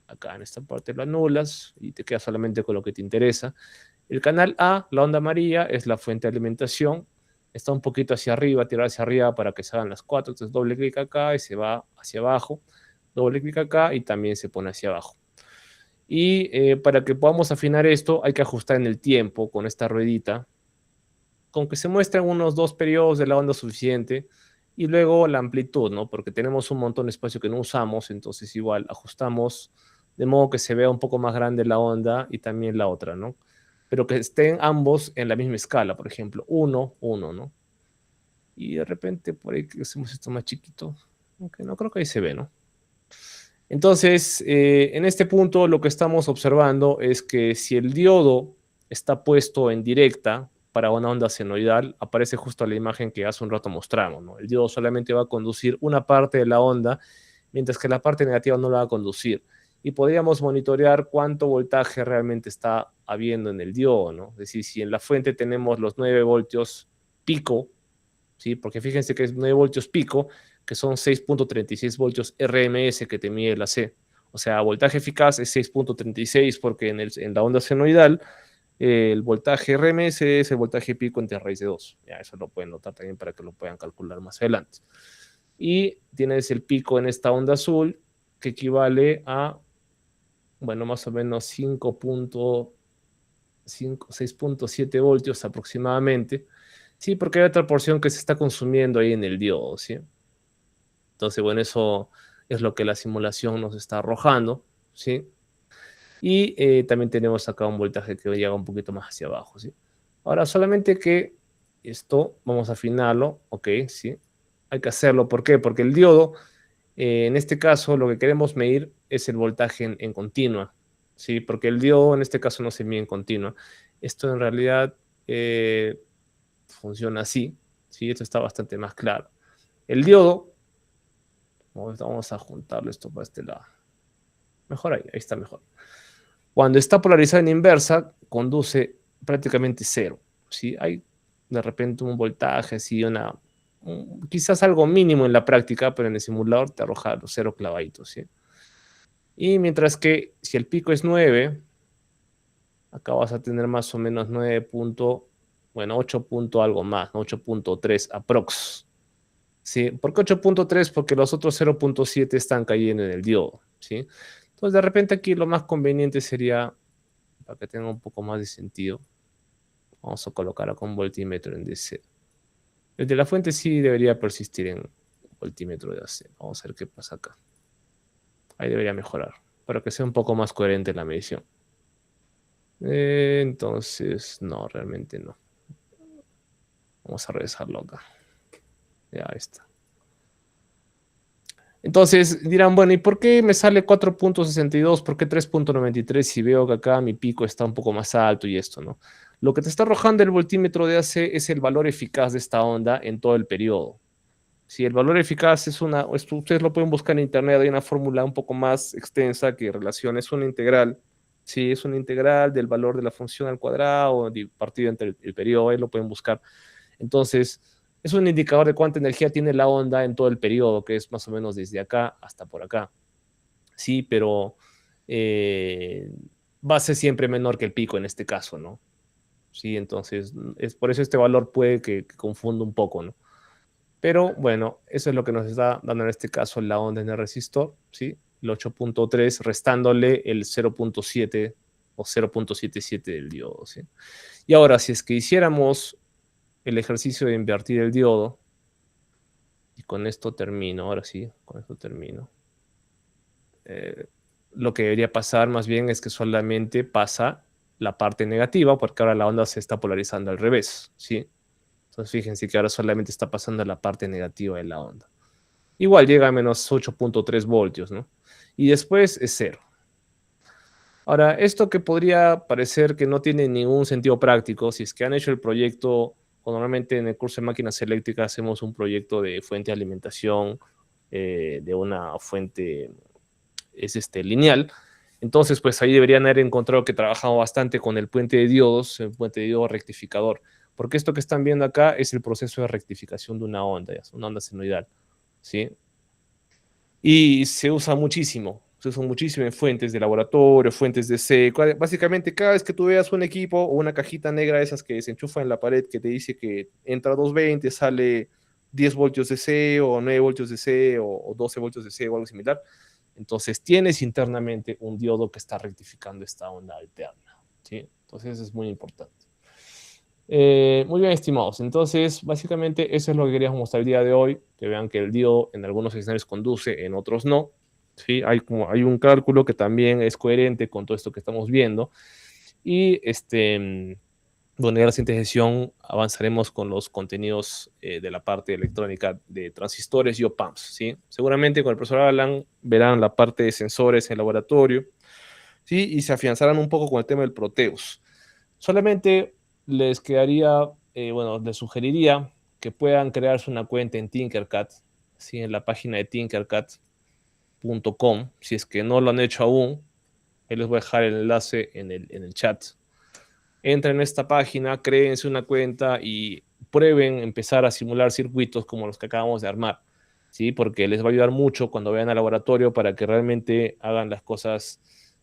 Acá en esta parte lo anulas y te quedas solamente con lo que te interesa. El canal A, la onda amarilla, es la fuente de alimentación. Está un poquito hacia arriba, tirada hacia arriba para que se hagan las 4. Entonces doble clic acá y se va hacia abajo. Doble clic acá y también se pone hacia abajo. Y para que podamos afinar esto, hay que ajustar en el tiempo con esta ruedita. Con que se muestren unos 2 periodos de la onda suficiente. Y luego la amplitud, ¿no? Porque tenemos un montón de espacio que no usamos, entonces igual ajustamos de modo que se vea un poco más grande la onda y también la otra, ¿no? Pero que estén ambos en la misma escala, por ejemplo, 1, 1, ¿no? Y de repente por ahí que hacemos esto más chiquito, aunque no creo que ahí se ve, ¿no? Entonces, en este punto lo que estamos observando es que si el diodo está puesto en directa para una onda senoidal, aparece justo la imagen que hace un rato mostramos, ¿no? El diodo solamente va a conducir una parte de la onda, mientras que la parte negativa no la va a conducir. Y podríamos monitorear cuánto voltaje realmente está habiendo en el diodo, ¿no? Es decir, si en la fuente tenemos los 9 voltios pico, ¿sí? Porque fíjense que es 9 voltios pico, que son 6.36 voltios RMS que te mide la C. O sea, voltaje eficaz es 6.36 porque en la onda senoidal el voltaje RMS es el voltaje pico entre raíz de 2. Ya, eso lo pueden notar también para que lo puedan calcular más adelante. Y tienes el pico en esta onda azul que equivale a, bueno, más o menos 6.7 voltios aproximadamente. Sí, porque hay otra porción que se está consumiendo ahí en el diodo, ¿sí? Entonces, bueno, eso es lo que la simulación nos está arrojando, ¿sí? Y también tenemos acá un voltaje que llega un poquito más hacia abajo, ¿sí? Ahora, solamente que esto, vamos a afinarlo, ¿ok? ¿Sí? Hay que hacerlo, ¿por qué? Porque el diodo, en este caso, lo que queremos medir es el voltaje en continua, ¿sí? Porque el diodo, en este caso, no se mide en continua. Esto en realidad funciona así, ¿sí? Esto está bastante más claro. El diodo, vamos a juntarlo esto para este lado. Mejor ahí está mejor. Cuando está polarizado en inversa, conduce prácticamente cero, ¿sí? Hay de repente un voltaje, así, quizás algo mínimo en la práctica, pero en el simulador te arroja los 0 clavaditos, ¿sí? Y mientras que si el pico es 9, acá vas a tener más o menos 9 bueno, 8 algo más, ¿no? 8.3 aprox. ¿Sí? ¿Por qué 8.3? Porque los otros 0.7 están cayendo en el diodo, ¿sí? Entonces, de repente aquí lo más conveniente sería, para que tenga un poco más de sentido, vamos a colocar acá un voltímetro en DC. El de la fuente sí debería persistir en voltímetro de AC. Vamos a ver qué pasa acá. Ahí debería mejorar, para que sea un poco más coherente la medición. Entonces, no, realmente no. Vamos a regresarlo acá. Ya está. Entonces dirán, bueno, ¿y por qué me sale 4.62? ¿Por qué 3.93 si veo que acá mi pico está un poco más alto y esto, ¿no? Lo que te está arrojando el voltímetro de AC es el valor eficaz de esta onda en todo el periodo. Si el valor eficaz es ustedes lo pueden buscar en internet, hay una fórmula un poco más extensa que relaciona, es una integral. Sí, es una integral del valor de la función al cuadrado partido entre el periodo, ahí lo pueden buscar. Entonces, es un indicador de cuánta energía tiene la onda en todo el periodo, que es más o menos desde acá hasta por acá. Sí, pero va a ser siempre menor que el pico en este caso, ¿no? Sí, entonces, es por eso este valor puede que confunda un poco, ¿no? Pero bueno, eso es lo que nos está dando en este caso la onda en el resistor, ¿sí? El 8.3 restándole el 0.7 o 0.77 del diodo, ¿sí? Y ahora, si es que hiciéramos el ejercicio de invertir el diodo, y con esto termino, ahora sí, con esto termino. Lo que debería pasar más bien es que solamente pasa la parte negativa, porque ahora la onda se está polarizando al revés, ¿sí? Entonces fíjense que ahora solamente está pasando la parte negativa de la onda. Igual llega a menos 8.3 voltios, ¿no? Y después es 0. Ahora, esto que podría parecer que no tiene ningún sentido práctico, si es que han hecho el proyecto, o normalmente en el curso de máquinas eléctricas hacemos un proyecto de fuente de alimentación de una fuente lineal, Entonces, pues ahí deberían haber encontrado que trabajamos bastante con el puente de diodos, el puente de diodos rectificador, porque esto que están viendo acá es el proceso de rectificación de una onda senoidal, ¿sí? Y se usa muchísimo en fuentes de laboratorio, fuentes de C. Básicamente, cada vez que tú veas un equipo o una cajita negra de esas que se enchufa en la pared que te dice que entra 220, sale 10 voltios de C o 9 voltios de C o 12 voltios de C o algo similar, entonces tienes internamente un diodo que está rectificando esta onda alterna, ¿sí? Entonces es muy importante. Muy bien, estimados. Entonces, básicamente, eso es lo que queríamos mostrar el día de hoy. Que vean que el diodo en algunos escenarios conduce, en otros no. ¿Sí? Hay un cálculo que también es coherente con todo esto que estamos viendo. Y bueno, ya la siguiente sesión avanzaremos con los contenidos de la parte electrónica de transistores y op-amps, ¿sí? Seguramente con el profesor Alan verán la parte de sensores en el laboratorio, ¿sí? Y se afianzarán un poco con el tema del Proteus. Solamente les quedaría, bueno, les sugeriría que puedan crearse una cuenta en Tinkercad, ¿sí? En la página de tinkercad.com. Si es que no lo han hecho aún, ahí les voy a dejar el enlace en el chat. Entren en esta página, créense una cuenta y prueben empezar a simular circuitos como los que acabamos de armar, ¿sí? Porque les va a ayudar mucho cuando vayan al laboratorio para que realmente hagan las cosas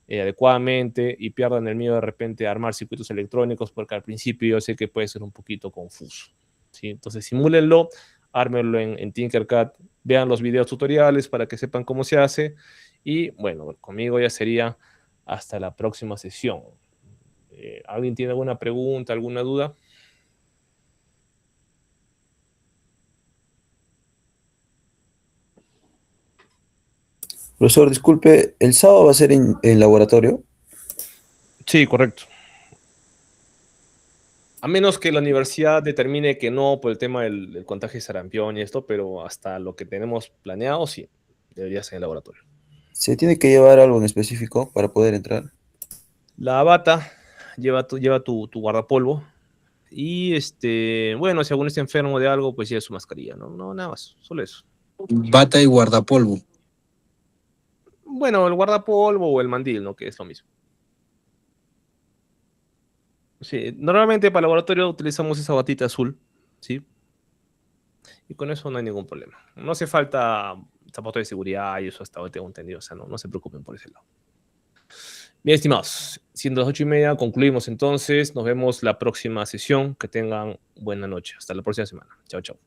adecuadamente y pierdan el miedo de repente a armar circuitos electrónicos, porque al principio yo sé que puede ser un poquito confuso, ¿sí? Entonces simúlenlo, ármenlo en Tinkercad, vean los videos tutoriales para que sepan cómo se hace y bueno, conmigo ya sería hasta la próxima sesión. ¿Alguien tiene alguna pregunta, alguna duda? Profesor, disculpe, ¿el sábado va a ser en laboratorio? Sí, correcto. A menos que la universidad determine que no por el tema del contagio de sarampión y esto, pero hasta lo que tenemos planeado, sí, debería ser en el laboratorio. ¿Se tiene que llevar algo en específico para poder entrar? La bata, lleva tu guardapolvo y bueno, si alguno está enfermo de algo, pues lleva su mascarilla, ¿no? No, nada más, solo eso. Bata y guardapolvo. Bueno, el guardapolvo o el mandil, ¿no? Que es lo mismo. Sí, normalmente para laboratorio utilizamos esa batita azul, ¿sí? Y con eso no hay ningún problema. No hace falta zapatos de seguridad y eso hasta ahora tengo entendido. O sea, no se preocupen por ese lado. Bien, estimados, siendo las 8:30, concluimos entonces. Nos vemos la próxima sesión. Que tengan buena noche. Hasta la próxima semana. Chao, chao.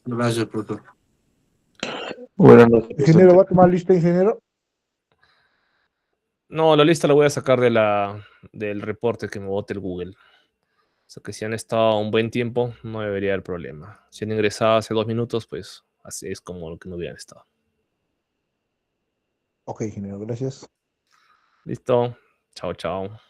Gracias, profesor. Buenas noches. Ingeniero, ¿va a tomar lista, ingeniero? No, la lista la voy a sacar del reporte que me bote el Google. O sea que si han estado un buen tiempo, no debería haber problema. Si han ingresado hace 2 minutos, pues así es como lo que no hubieran estado. Ok, ingeniero, gracias. Listo. Chao, chao.